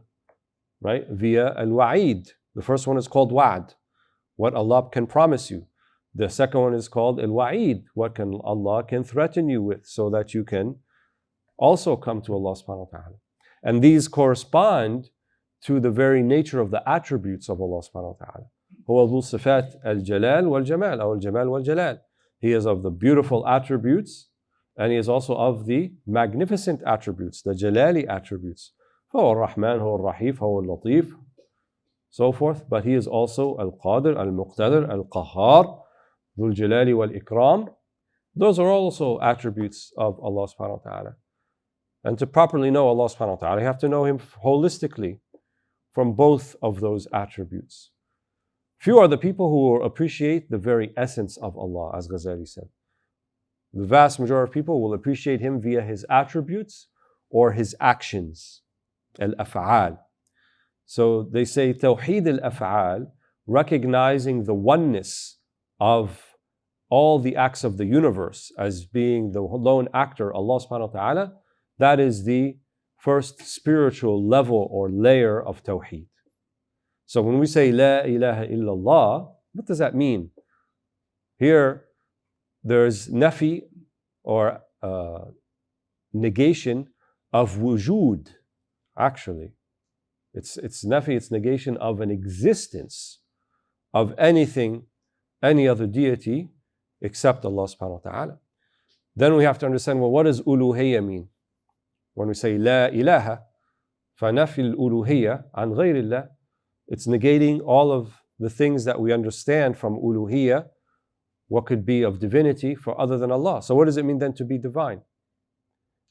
right? Via al-wa'id. The first one is called wa'd, what Allah can promise you. The second one is called al-wa'id, what Allah can threaten you with so that you can also come to Allah subhanahu wa ta'ala. And these correspond to the very nature of the attributes of Allah subhanahu wa ta'ala. هو ذو صفات الجلال والجمال أو الجمال والجلال. He is of the beautiful attributes and he is also of the magnificent attributes, the jalali attributes. هو الرحمن هو الرحيف هو اللطيف, so forth. But he is also al-Qadir, al-Muqtadir, al-Qahhar, ذو الجلال والإكرام. Those are also attributes of Allah subhanahu wa ta'ala. And to properly know Allah subhanahu wa ta'ala, you have to know Him holistically from both of those attributes. Few are the people who will appreciate the very essence of Allah, as Ghazali said. The vast majority of people will appreciate Him via His attributes or His actions, al-af'al. So they say Tawheed al-Af'al, recognizing the oneness of all the acts of the universe as being the lone actor, Allah subhanahu wa ta'ala, that is the first spiritual level or layer of Tawheed. So when we say La ilaha illallah, what does that mean? Here, there's nafi or negation of wujud, actually. It's nafi, it's negation of an existence of anything, any other deity except Allah subhanahu wa ta'ala. Then we have to understand, well, what does uluhiyya mean? When we say La ilaha, فَنَفِي الْأُلُوهِيَّةِ عَنْ غَيْرِ اللَّهِ, it's negating all of the things that we understand from uluhiyya, what could be of divinity for other than Allah. So what does it mean then to be divine?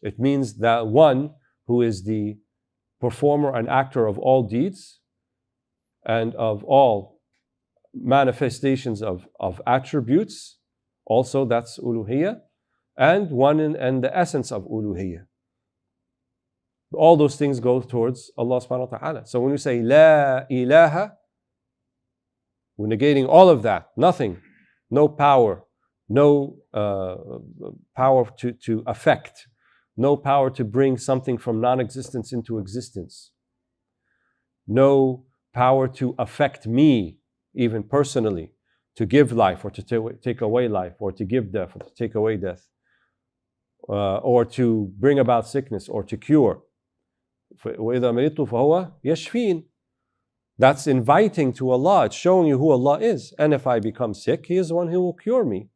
It means that one who is the performer and actor of all deeds and of all manifestations of attributes, also that's uluhiyya, and one in the essence of uluhiyya. All those things go towards Allah subhanahu wa ta'ala. So when we say La ilaha, we're negating all of that. Nothing. No power. No power to affect. No power to bring something from non-existence into existence. No power to affect me, even personally, to give life or to take away life, or to give death or to take away death, or to bring about sickness or to cure. وَإِذَا مَرِضْتُ فَهُوَ يَشْفِينِ. That's inviting to Allah. It's showing you who Allah is. And if I become sick, He is the one who will cure me.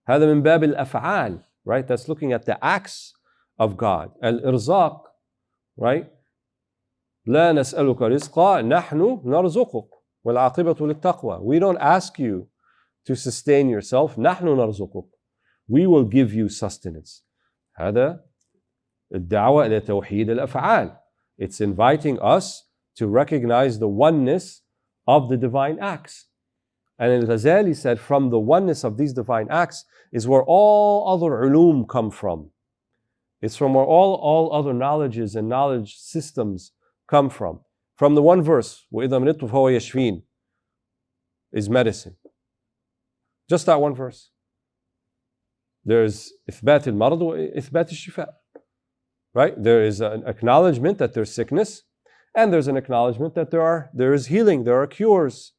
هذا من باب الأفعال, right? That's looking at the acts of God. Al-Irzaq, right? لا نسألك رزقا نحن نرزقك والعاقبة للتقوى. We don't ask you to sustain yourself. نحن نرزقك. We will give you sustenance. هذا الدعوة إلى توحيد الأفعال. It's inviting us to recognize the oneness of the divine acts. And Al-Ghazali said, from the oneness of these divine acts is where all other ulum come from. It's from where all other knowledges and knowledge systems come from. From the one verse, وَإِذَا مَرِضْتُ فَهُوَ يَشْفِينِ, is medicine. Just that one verse. There's إثبات المرض وإثبات الشفاء. Right? There is an acknowledgement that there's sickness, and there's an acknowledgement that there is healing, there are cures.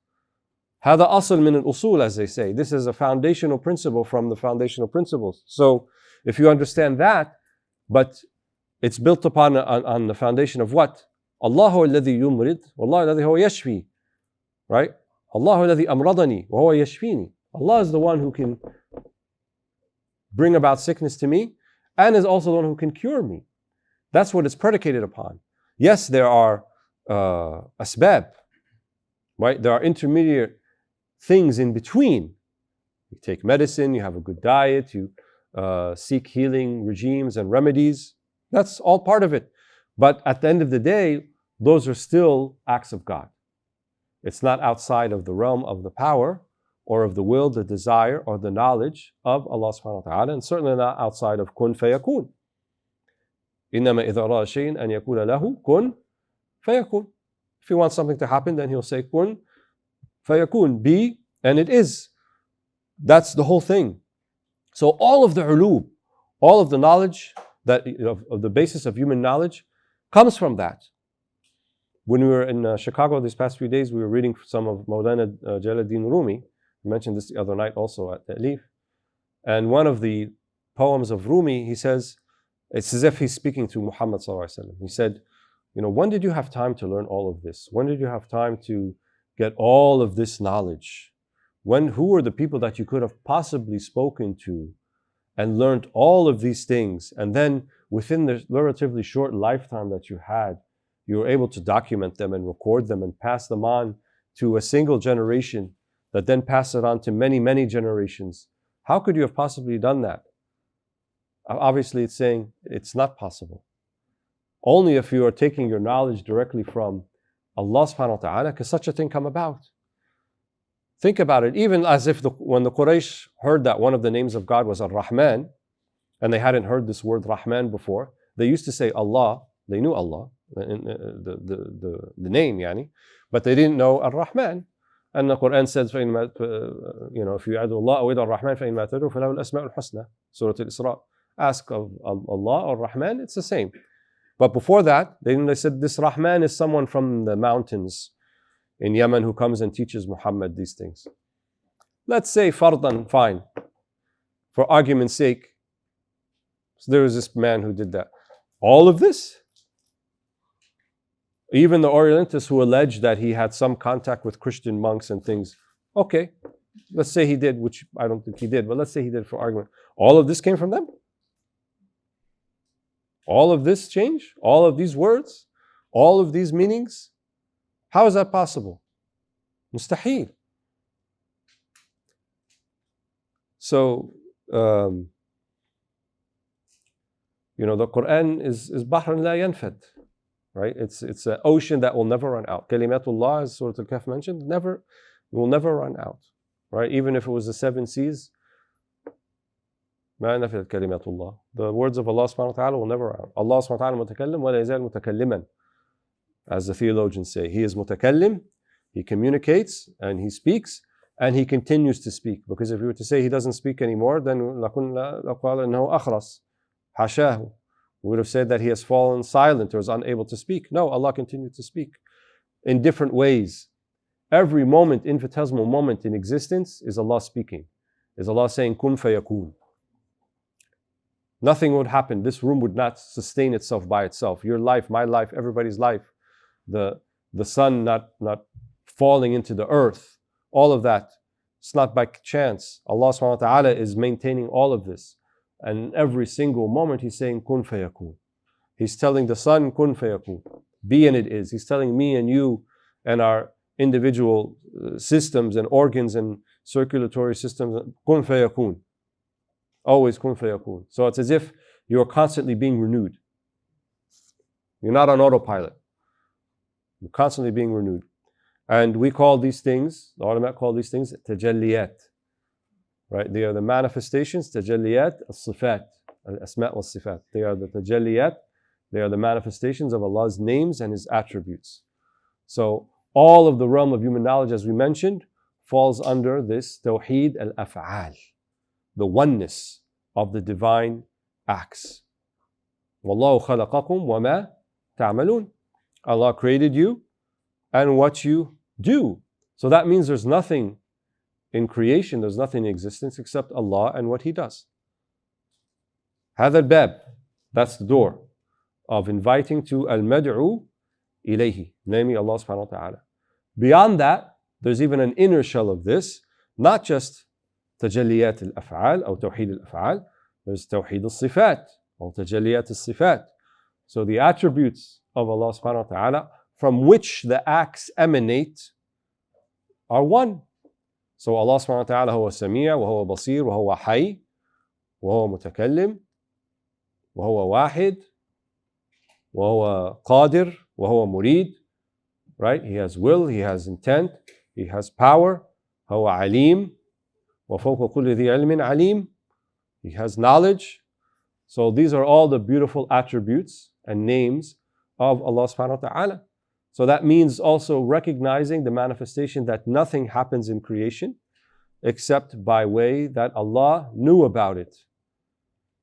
هذا أصل من الأصول, as they say. This is a foundational principle from the foundational principles. So if you understand that, but it's built upon on the foundation of what? Allah هو الذي يمرض والله الذي هو يشفي. Right? Allah هو الذي أمرضني وهو يشفيني. Allah is the one who can bring about sickness to me, and is also the one who can cure me. That's what it's predicated upon. Yes, there are asbab, right? There are intermediate things in between. You take medicine, you have a good diet, you seek healing regimes and remedies. That's all part of it. But at the end of the day, those are still acts of God. It's not outside of the realm of the power or of the will, the desire, or the knowledge of Allah subhanahu wa ta'ala, and certainly not outside of kun fayakun. إِنَّمَا إِذَا رَأَى شَيْءٍ أَنْ يَقُولَ لَهُ كُن فَيَكُن. If He wants something to happen, then He'll say kun fayakun, be, and it is. That's the whole thing. So all of the ulum, all of the knowledge that of the basis of human knowledge comes from that. When we were in Chicago these past few days, we were reading some of Mawlana Jalaluddin Rumi. We mentioned this the other night also at Ta'leef. And one of the poems of Rumi, he says, it's as if he's speaking to Muhammad sallallahu alaihi wasallam. He said, when did you have time to learn all of this? When did you have time to get all of this knowledge? Who were the people that you could have possibly spoken to and learned all of these things? And then within the relatively short lifetime that you had, you were able to document them and record them and pass them on to a single generation that then passed it on to many, many generations. How could you have possibly done that? Obviously, it's saying it's not possible. Only if you are taking your knowledge directly from Allah subhanahu wa ta'ala can such a thing come about. Think about it, even as if when the Quraysh heard that one of the names of God was Ar-Rahman, and they hadn't heard this word Rahman before, they used to say Allah, They knew Allah, the name, yani, but they didn't know Ar-Rahman. And the Qur'an says, if you add Allah or Ar-Rahman, فَإِنْمَا تَدْعُوا فَلَهُ الْأَسْمَاءُ الْحُسْنَى. Surah Al-Isra. Ask of Allah or Rahman, it's the same. But before that, they said this Rahman is someone from the mountains in Yemen who comes and teaches Muhammad these things. Let's say fardan, fine. For argument's sake, so there was this man who did that. All of this, even the Orientalists who allege that he had some contact with Christian monks and things, okay, let's say he did, which I don't think he did, but let's say he did for argument. All of this came from them? All of this change? All of these words? All of these meanings? How is that possible? Mustahil. So, the Qur'an is bahrun la yanfad, right? It's an ocean that will never run out. Kalimatullah, as Surah Al-Kahf mentioned, will never run out, right? Even if it was the 7 seas, ما نفذت كلمات الله. The words of Allah subhanahu wa ta'ala will never run out. Allah subhanahu wa ta'ala mutakallim wa la yazal mutakalliman. As the theologians say, He is mutakallim, He communicates and He speaks, and He continues to speak. Because if you were to say He doesn't speak anymore, then لَقَالَ إِنَّهُ أَخْرَسْ حَشَاهُ. We would have said that He has fallen silent or is unable to speak. No, Allah continued to speak in different ways. Every moment, infinitesimal moment in existence is Allah speaking. Is Allah saying, kun fayakun. Nothing would happen. This room would not sustain itself by itself. Your life, my life, everybody's life. The sun not falling into the earth. All of that. It's not by chance. Allah subhanahu wa ta'ala is maintaining all of this. And every single moment He's saying, kun fayakun. He's telling the sun, kun fayakun. Be and it is. He's telling me and you and our individual systems and organs and circulatory systems, kun fayakun. Always kun fayakun. So it's as if you're constantly being renewed. You're not on autopilot. You're constantly being renewed. And we call these things, the ulama call these things tajalliyat. Right? They are the manifestations, tajalliyat, as-sifat, al-asma' wal-sifat. They are the tajalliyat, they are the manifestations of Allah's names and His attributes. So all of the realm of human knowledge, as we mentioned, falls under this tawheed al-af'al, the oneness of the divine acts. وَاللَّهُ خَلَقَكُمْ وَمَا تَعْمَلُونَ. Allah created you and what you do. So that means there's nothing in creation, there's nothing in existence except Allah and what He does. هذا الباب, that's the door of inviting to al-mad'u ilayhi, namely Allah subhanahu wa ta'ala. Beyond that, there's even an inner shell of this, not just تجليات الأفعال أو توحيد الأفعال, there's توحيد الصفات or تجليات الصفات. So the attributes of Allah subhanahu wa ta'ala from which the acts emanate are one. So Allah subhanahu wa ta'ala هو سميع وهو بصير وهو حي وهو متكلم وهو واحد وهو قادر وهو مريد. Right? He has will, He has intent, He has power. هو عليم وَفَوْقَ كُلِّ ذِي عِلْمٍ عَلِيمٍ. He has knowledge. So these are all the beautiful attributes and names of Allah subhanahu wa ta'ala. So that means also recognizing the manifestation that nothing happens in creation except by way that Allah knew about it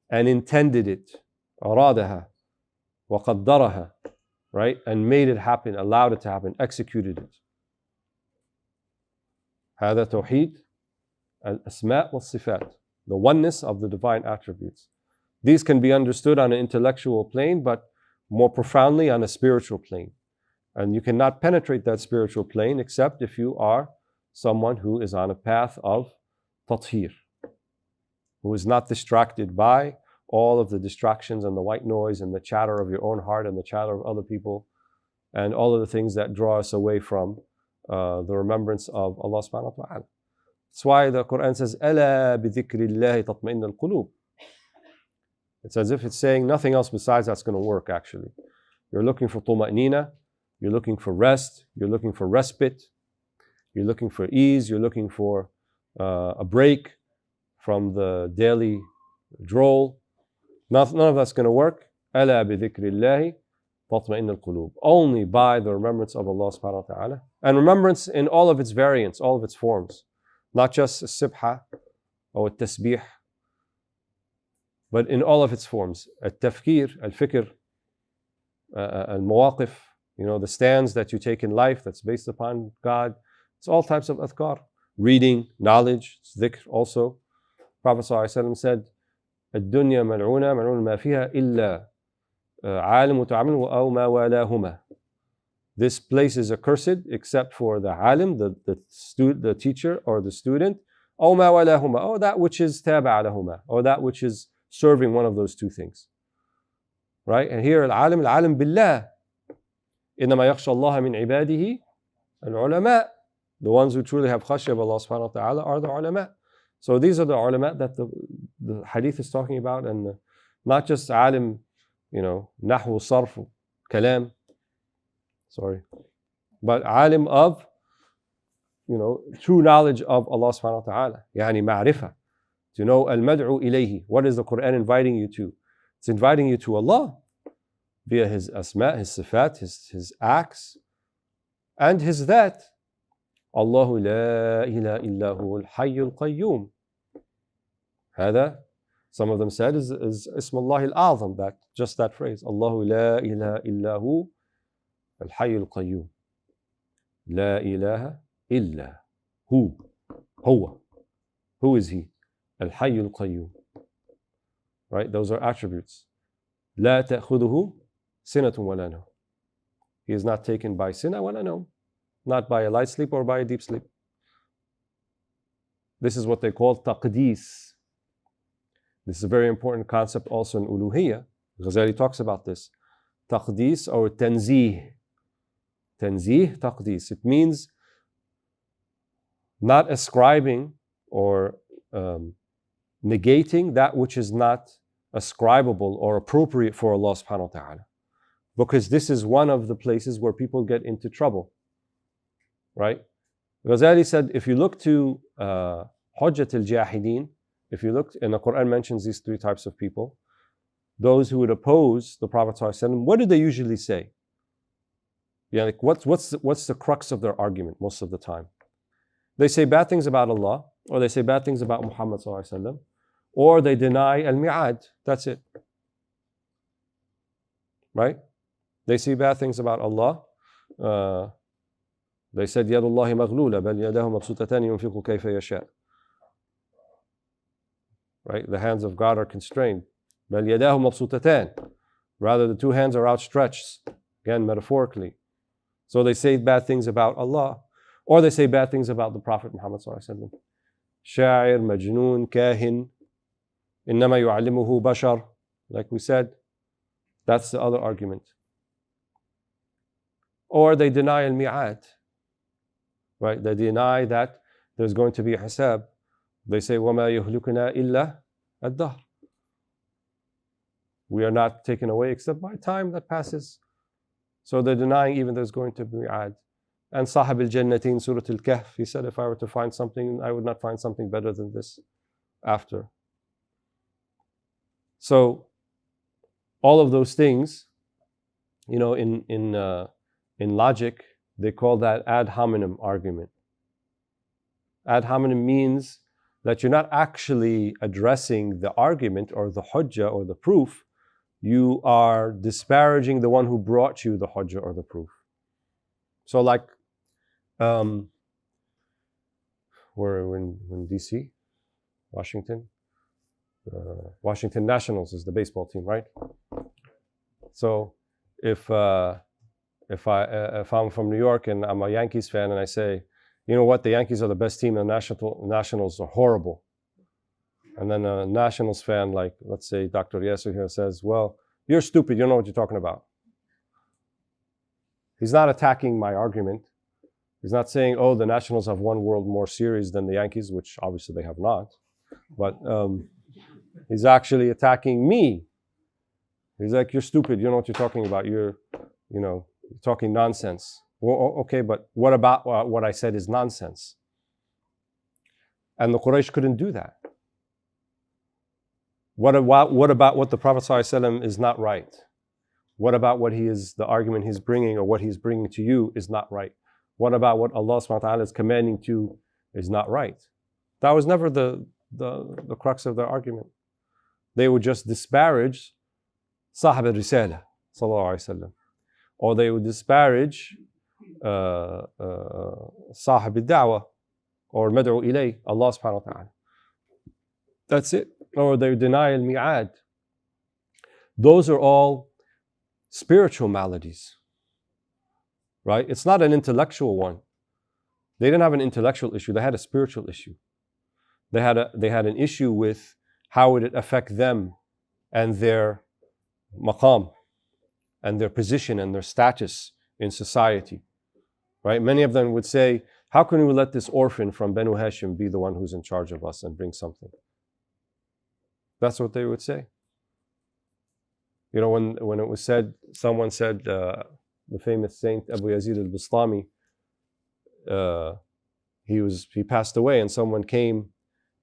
and intended it. أَرَادَهَا وَقَدَّرَهَا. Right? And made it happen, allowed it to happen, executed it. هذا توحيد al-asma' wal-sifat, the oneness of the divine attributes. These can be understood on an intellectual plane, but more profoundly on a spiritual plane. And you cannot penetrate that spiritual plane except if you are someone who is on a path of tathir, who is not distracted by all of the distractions and the white noise and the chatter of your own heart and the chatter of other people and all of the things that draw us away from the remembrance of Allah subhanahu wa ta'ala. That's why the Qur'an says, أَلَا بِذِكْرِ اللَّهِ تَطْمَئِنَّ الْقُلُوبِ. It's as if it's saying nothing else besides that's going to work actually. You're looking for tuma'nina, you're looking for rest, you're looking for respite, you're looking for ease, you're looking for a break from the daily droll. None of that's going to work. أَلَا بِذِكْرِ اللَّهِ تطمئن القلوب. Only by the remembrance of Allah subhanahu wa ta'ala. And remembrance in all of its variants, all of its forms. Not just السبحة or التسبيح, but in all of its forms. التفكير, الفكر, المواقف, the stands that you take in life that's based upon God. It's all types of adhkar. Reading, knowledge, dhikr also. Prophet ﷺ said, الدنيا ملعونة ملعون ما فيها إلا عالم وتعامل أو ما والاهما. This place is accursed except for the alim, the teacher or the student, أو ما والاهما, or that which is تابع لهما, or that which is serving one of those two things. Right? And here العالم بالله. إنما يخشى الله من عباده العلماء. The ones who truly have khashya of Allah subhanahu wa ta'ala are the ulama. So these are the ulama that the hadith is talking about, and not just alim, nahwu, sarf, kalam, but alim of, true knowledge of Allah subhanahu wa ta'ala. Yani ma'rifah. To know al-mad'u ilayhi. What is the Qur'an inviting you to? It's inviting you to Allah via His asma, His sifat, His acts, and His that. Allahu la ilaha illa huwa al-hayyul qayyum. هذا, some of them said, is Ismullah al-Azam, just that phrase. Allahu la ilaha illa hu al-hayyul qayyum. La ilaha illa hu. Huwa. Who is He? Al-hayyul qayyum. Right? Those are attributes. La ta'khuduhu sinatun wa la nawm. He is not taken by sinah wa la nawm. Not by a light sleep or by a deep sleep. This is what they call taqdees. This is a very important concept also in uluhiyya. Ghazali talks about this. Taqdees or tanzih. Tanzih, taqdees. It means not ascribing or negating that which is not ascribable or appropriate for Allah subhanahu wa ta'ala. Because this is one of the places where people get into trouble. Right? Ghazali said, if you look to Hujjat al-Jahideen, if you look, and the Qur'an mentions these three types of people, those who would oppose the Prophet ﷺ, what do they usually say? Like what's the crux of their argument most of the time? They say bad things about Allah, or they say bad things about Muhammad ﷺ, or they deny al-mi'ad. That's it. Right? They say bad things about Allah. They said, يَدُ اللَّهِ مَغْلُولَةً بَلْ يَدَاهُ مَبْسُوطَتَانِ يُنْفِقُ كَيْفَ يَشَاءُ. Right? The hands of God are constrained. بَلْ يَدَاهُ مَبْسُوطَتَانِ. Rather, the two hands are outstretched. Again, metaphorically. So they say bad things about Allah. Or they say bad things about the Prophet Muhammad ﷺ. شاعر, مجنون, كاهن, إنما يعلمه بشر. Like we said, that's the other argument. Or they deny al-mi'ad. Right? They deny that there's going to be a hisab. They say, وَمَا يُهْلِكُنَا إِلَّا الدَّهْرِ. We are not taken away except by time that passes. So they're denying even there's going to be mi'ad. And Sahib al-Jannatin, Surah Al-Kahf, he said, if I were to find something, I would not find something better than this after. So all of those things, in logic, they call that ad hominem argument. Ad hominem means that you're not actually addressing the argument or the hujjah or the proof. You are disparaging the one who brought you the hujjah or the proof. So like, we're in DC, Washington. Washington Nationals is the baseball team, right? So if I'm from New York and I'm a Yankees fan and I say, you know what, the Yankees are the best team and the Nationals are horrible. And then a Nationals fan, like let's say Dr. Yasser here, says, well, you're stupid, you don't know what you're talking about. He's not attacking my argument. He's not saying, oh, the Nationals have won World more series than the Yankees, which obviously they have not. But he's actually attacking me. He's like, you're stupid, you don't know what you're talking about. You're talking nonsense. Well, okay, but what about what I said is nonsense? And the Quraysh couldn't do that. What about what the Prophet ﷺ is not right? What about the argument he's bringing or what he's bringing to you is not right? What about what Allah subhanahu wa ta'ala is commanding to you is not right? That was never the crux of their argument. They would just disparage Sahib al-Risala, sallallahu alayhi wa sallam. Or they would disparage Sahib al-Da'wah, or Mad'u ilay, Allah subhanahu wa ta'ala. That's it. Or they deny al-Mi'ad. Those are all spiritual maladies, right? It's not an intellectual one. They didn't have an intellectual issue. They had a spiritual issue. They had an issue with how would it affect them and their maqam and their position and their status in society, right? Many of them would say, how can we let this orphan from Banu Hashim be the one who's in charge of us and bring something? That's what they would say. You know, when it was said, someone said, the famous saint Abu Yazid al-Bustami, he passed away, and someone came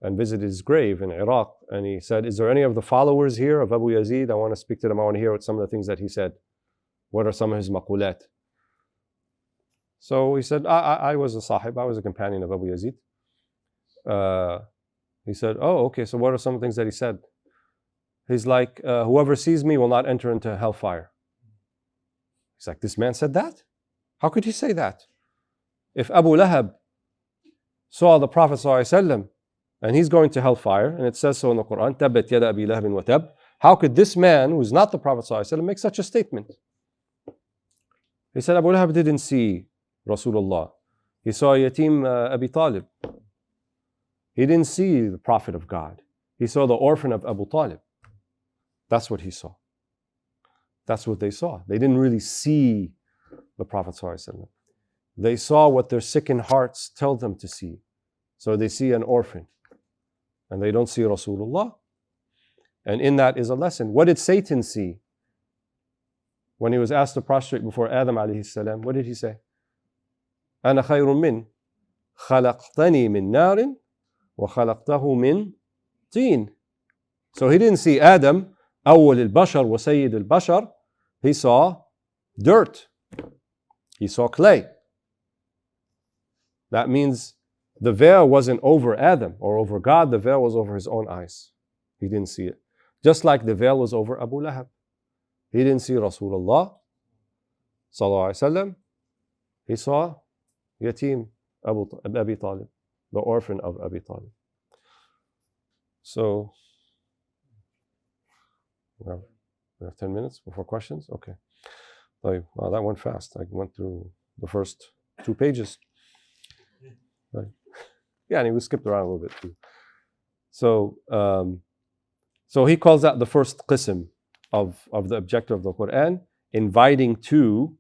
and visited his grave in Iraq, and he said, is there any of the followers here of Abu Yazid? I want to speak to them. I want to hear what some of the things that he said. What are some of his maqulat? So he said, I was a sahib, I was a companion of Abu Yazid. He said, oh, okay, so what are some of the things that he said? He's like, whoever sees me will not enter into hellfire. He's like, this man said that? How could he say that? If Abu Lahab saw the Prophet ﷺ and he's going to hellfire, and it says so in the Qur'an, Tabbat yada Abi Lahabin wa tab, how could this man, who's not the Prophet ﷺ, make such a statement? He said, Abu Lahab didn't see Rasulullah. He saw Yatim Abi Talib. He didn't see the Prophet of God. He saw the orphan of Abu Talib. That's what he saw. That's what they saw. They didn't really see the Prophet ﷺ. They saw what their sickened hearts tell them to see. So they see an orphan and they don't see Rasulullah. And in that is a lesson. What did Satan see? When he was asked to prostrate before Adam alayhi salam, what did he say? أنا خير من خلقتني من نار وخلقته من طين. So he didn't see Adam, أول البشر وسيد البشر. He saw dirt. He saw clay. That means the veil wasn't over Adam or over God, the veil was over his own eyes. He didn't see it. Just like the veil was over Abu Lahab. He didn't see Rasulullah sallallahu alaihi wasallam. He saw Yatim Abi Talib, the orphan of Abi Talib. So, we have 10 minutes before questions? Okay. Wow, that went fast. I went through the first 2 pages. Right. Yeah, and we skipped around a little bit too. So, so he calls that the first qism of the objective of the Qur'an, inviting to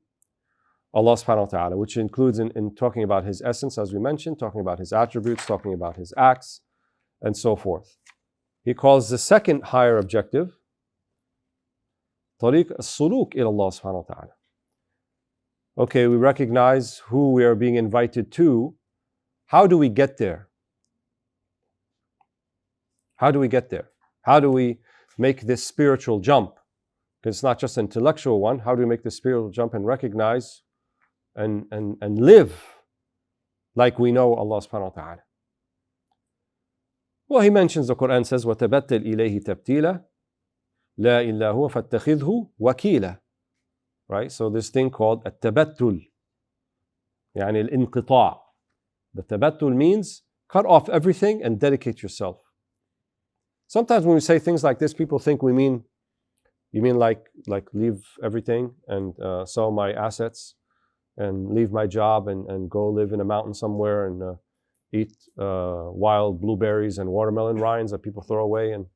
Allah subhanahu wa ta'ala, which includes in talking about his essence, as we mentioned, talking about his attributes, talking about his acts, and so forth. He calls the second higher objective طريق السلوك إلى الله سبحانه وتعالى. Okay, we recognize who we are being invited to. How do we get there? How do we get there? How do we make this spiritual jump? Because it's not just an intellectual one. How do we make this spiritual jump and recognize and live like we know Allah subhanahu wa ta'ala? Well, he mentions, the Quran says, وَتَبَتَّلْ إِلَيْهِ تَبْتِيلًا لَا إِلَّا هُوَ فَاتَّخِذْهُ وَكِيلًا. Right? So this thing called التبتل, يعني الانقطاع. The tabattul means cut off everything and dedicate yourself. Sometimes when we say things like this, people think you mean like leave everything and sell my assets and leave my job and go live in a mountain somewhere and eat wild blueberries and watermelon rinds that people throw away. And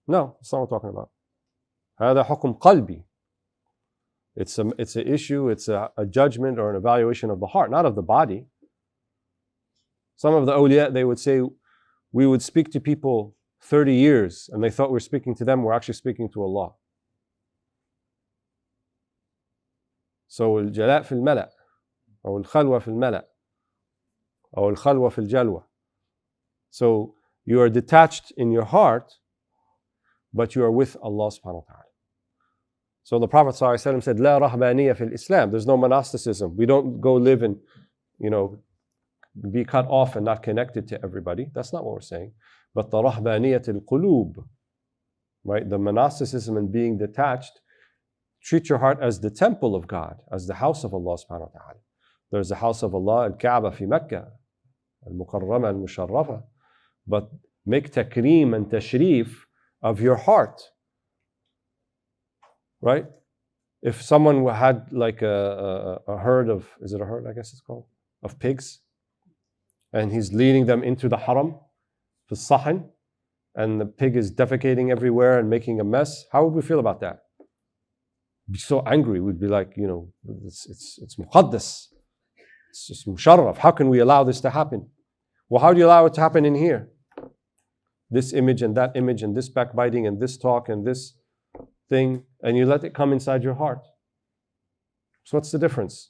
no, that's not what I'm talking about. هذا حكم قلبي. It's an issue, it's a judgment or an evaluation of the heart, not of the body. Some of the awliya, they would say, we would speak to people 30 years and they thought we were speaking to them, we're actually speaking to Allah. So الجلاء في الملأ أو الخلوة في الملأ أو الخلوة في الجلوة. So you are detached in your heart, but you are with Allah subhanahu wa ta'ala. So the Prophet ﷺ said, "La rahbaniya fil Islam." There's no monasticism. We don't go live and, be cut off and not connected to everybody. That's not what we're saying. But the rahbaniyat al-qulub, right? The monasticism and being detached. Treat your heart as the temple of God, as the house of Allah subhanahu wa ta'ala. There's the house of Allah, al-Kaaba fi Mecca, al-Mukarrama al-Musharrafa. But make takreem and tashrif of your heart, right? If someone had like a herd of, is it a herd, I guess it's called, of pigs, and he's leading them into the haram, the sahan, and the pig is defecating everywhere and making a mess, how would we feel about that? Be so angry. We'd be like, it's muqaddas, it's just musharraf. How can we allow this to happen? Well, how do you allow it to happen in here? This image and that image and this backbiting and this talk and this thing, and you let it come inside your heart. So what's the difference?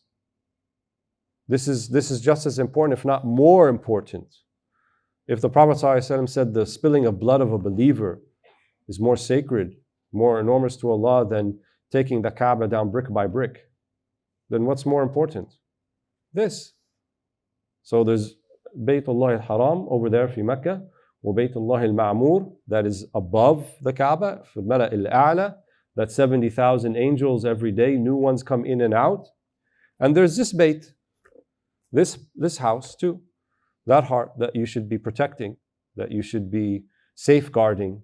This is just as important, if not more important. If the Prophet ﷺ said the spilling of blood of a believer is more sacred, more enormous to Allah than taking the Kaaba down brick by brick, then what's more important? This. So there's Baytullah al-Haram over there fi Mecca, wa Baytullah al-Ma'mur, that is above the Kaaba, fi al-Mala' al-A'la, that 70,000 angels every day, new ones come in and out. And there's this Bayt, this house too, that heart that you should be protecting, that you should be safeguarding,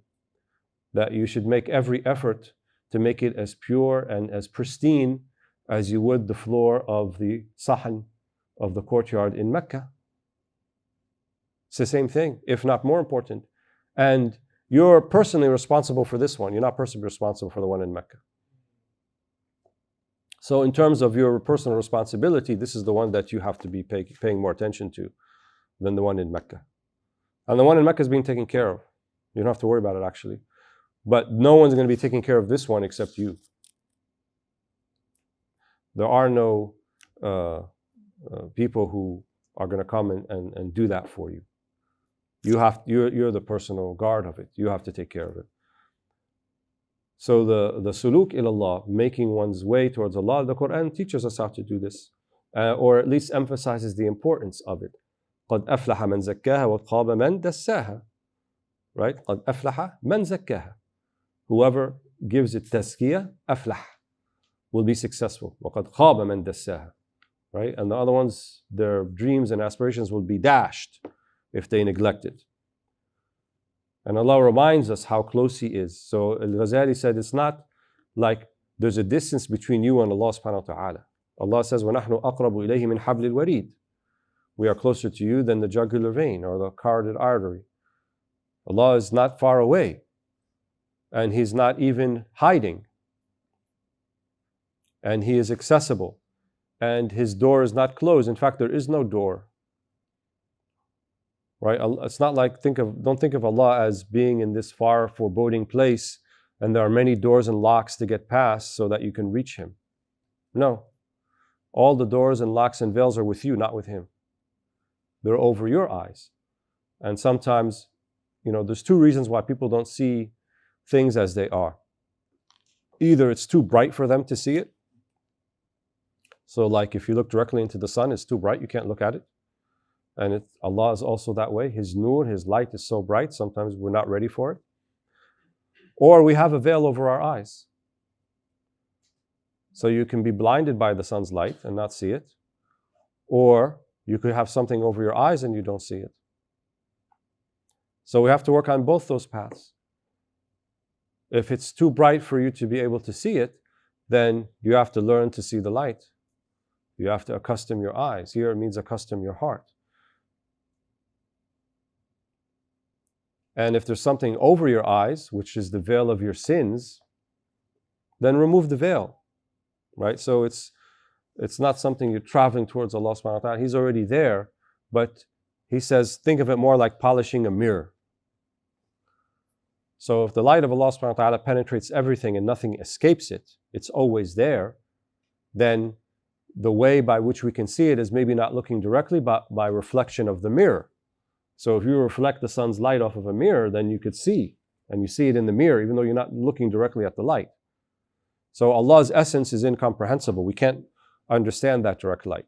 that you should make every effort to make it as pure and as pristine as you would the floor of the sahan of the courtyard in Mecca. It's the same thing, if not more important. And you're personally responsible for this one. You're not personally responsible for the one in Mecca. So in terms of your personal responsibility, this is the one that you have to be paying more attention to than the one in Mecca. And the one in Mecca is being taken care of. You don't have to worry about it actually. But no one's going to be taking care of this one except you. There are no people who are going to come and do that for you. You're the personal guard of it. You have to take care of it. So the suluk ilallah, making one's way towards Allah, the Qur'an teaches us how to do this, or at least emphasizes the importance of it. قَدْ أَفْلَحَ مَنْ زَكَّاهَا وَخَابَ مَنْ دَسَّاهَا. Right? قَدْ أَفْلَحَ مَنْ زَكَّاهَا. Whoever gives it tazkiyah, aflah, will be successful. وَقَدْ خَابَ مَنْ دَسَّاهَا. Right? And the other ones, their dreams and aspirations will be dashed if they neglect it. And Allah reminds us how close He is. So Al-Ghazali said it's not like there's a distance between you and Allah subhanahu wa ta'ala. Allah says, وَنَحْنُ أَقْرَبُ إِلَيْهِ مِنْ حَبْلِ الْوَرِيدِ. We are closer to you than the jugular vein or the carotid artery. Allah is not far away. And He's not even hiding. And He is accessible. And His door is not closed. In fact, there is no door. Right? It's not like, don't think of Allah as being in this far foreboding place and there are many doors and locks to get past so that you can reach Him. No. All the doors and locks and veils are with you, not with Him. They're over your eyes. And sometimes, there's two reasons why people don't see things as they are. Either it's too bright for them to see it. So like if you look directly into the sun, it's too bright, you can't look at it. And Allah is also that way. His nur, His light is so bright, sometimes we're not ready for it. Or we have a veil over our eyes. So you can be blinded by the sun's light and not see it. Or you could have something over your eyes and you don't see it. So we have to work on both those paths. If it's too bright for you to be able to see it, then you have to learn to see the light. You have to accustom your eyes. Here it means accustom your heart. And if there's something over your eyes, which is the veil of your sins, then remove the veil. Right? So it's not something you're traveling towards Allah subhanahu wa ta'ala. He's already there, but He says, think of it more like polishing a mirror. So if the light of Allah subhanahu wa ta'ala penetrates everything and nothing escapes it, it's always there, then the way by which we can see it is maybe not looking directly, but by reflection of the mirror. So if you reflect the sun's light off of a mirror, then you could see, and you see it in the mirror, even though you're not looking directly at the light. So Allah's essence is incomprehensible. We can't understand that direct light.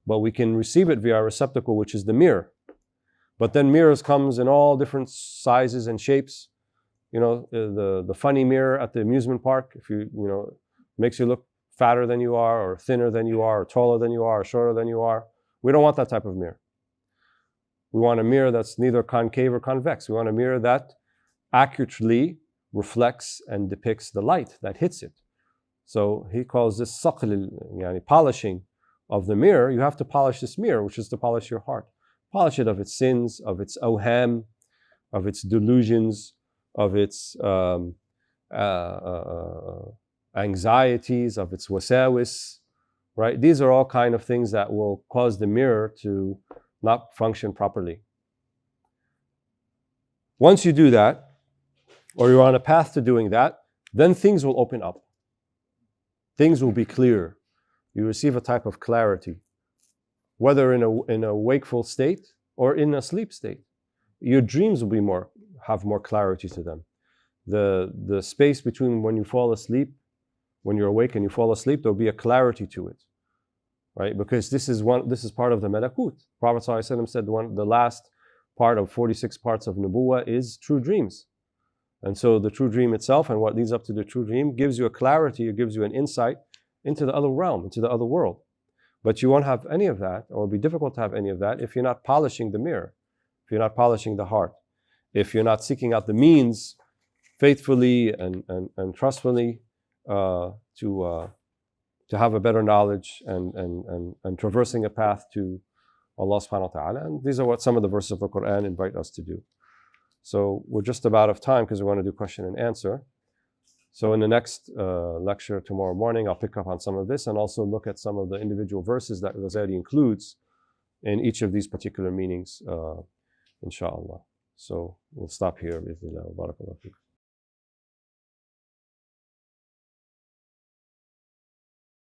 But we can receive it via a receptacle, which is the mirror. But then mirrors comes in all different sizes and shapes. You know, the funny mirror at the amusement park, if you know, makes you look fatter than you are, or thinner than you are, or taller than you are, or shorter than you are. We don't want that type of mirror. We want a mirror that's neither concave or convex. We want a mirror that accurately reflects and depicts the light that hits it. So he calls this saql, yani polishing of the mirror. You have to polish this mirror, which is to polish your heart. Polish it of its sins, of its awham, of its delusions, of its anxieties, of its wasawis, right? These are all kind of things that will cause the mirror to not function properly. Once you do that, or you're on a path to doing that, then things will open up. Things will be clear. You receive a type of clarity, whether in a wakeful state or in a sleep state. Your dreams will have more clarity to them. The space between when you fall asleep, when you're awake and you fall asleep, there'll be a clarity to it, right? Because this is part of the malakut. Prophet ﷺ said the last part of 46 parts of nubuwah is true dreams. And so the true dream itself and what leads up to the true dream gives you a clarity, it gives you an insight into the other realm, into the other world. But you won't have any of that, or it'll be difficult to have any of that if you're not polishing the mirror, if you're not polishing the heart, if you're not seeking out the means faithfully and trustfully to have a better knowledge and traversing a path to Allah subhanahu wa ta'ala. And these are what some of the verses of the Qur'an invite us to do. So we're just about out of time because we want to do question and answer. So in the next lecture tomorrow morning, I'll pick up on some of this and also look at some of the individual verses that Ghazali includes in each of these particular meanings, inshallah. So we'll stop here. Barakallahu feekum.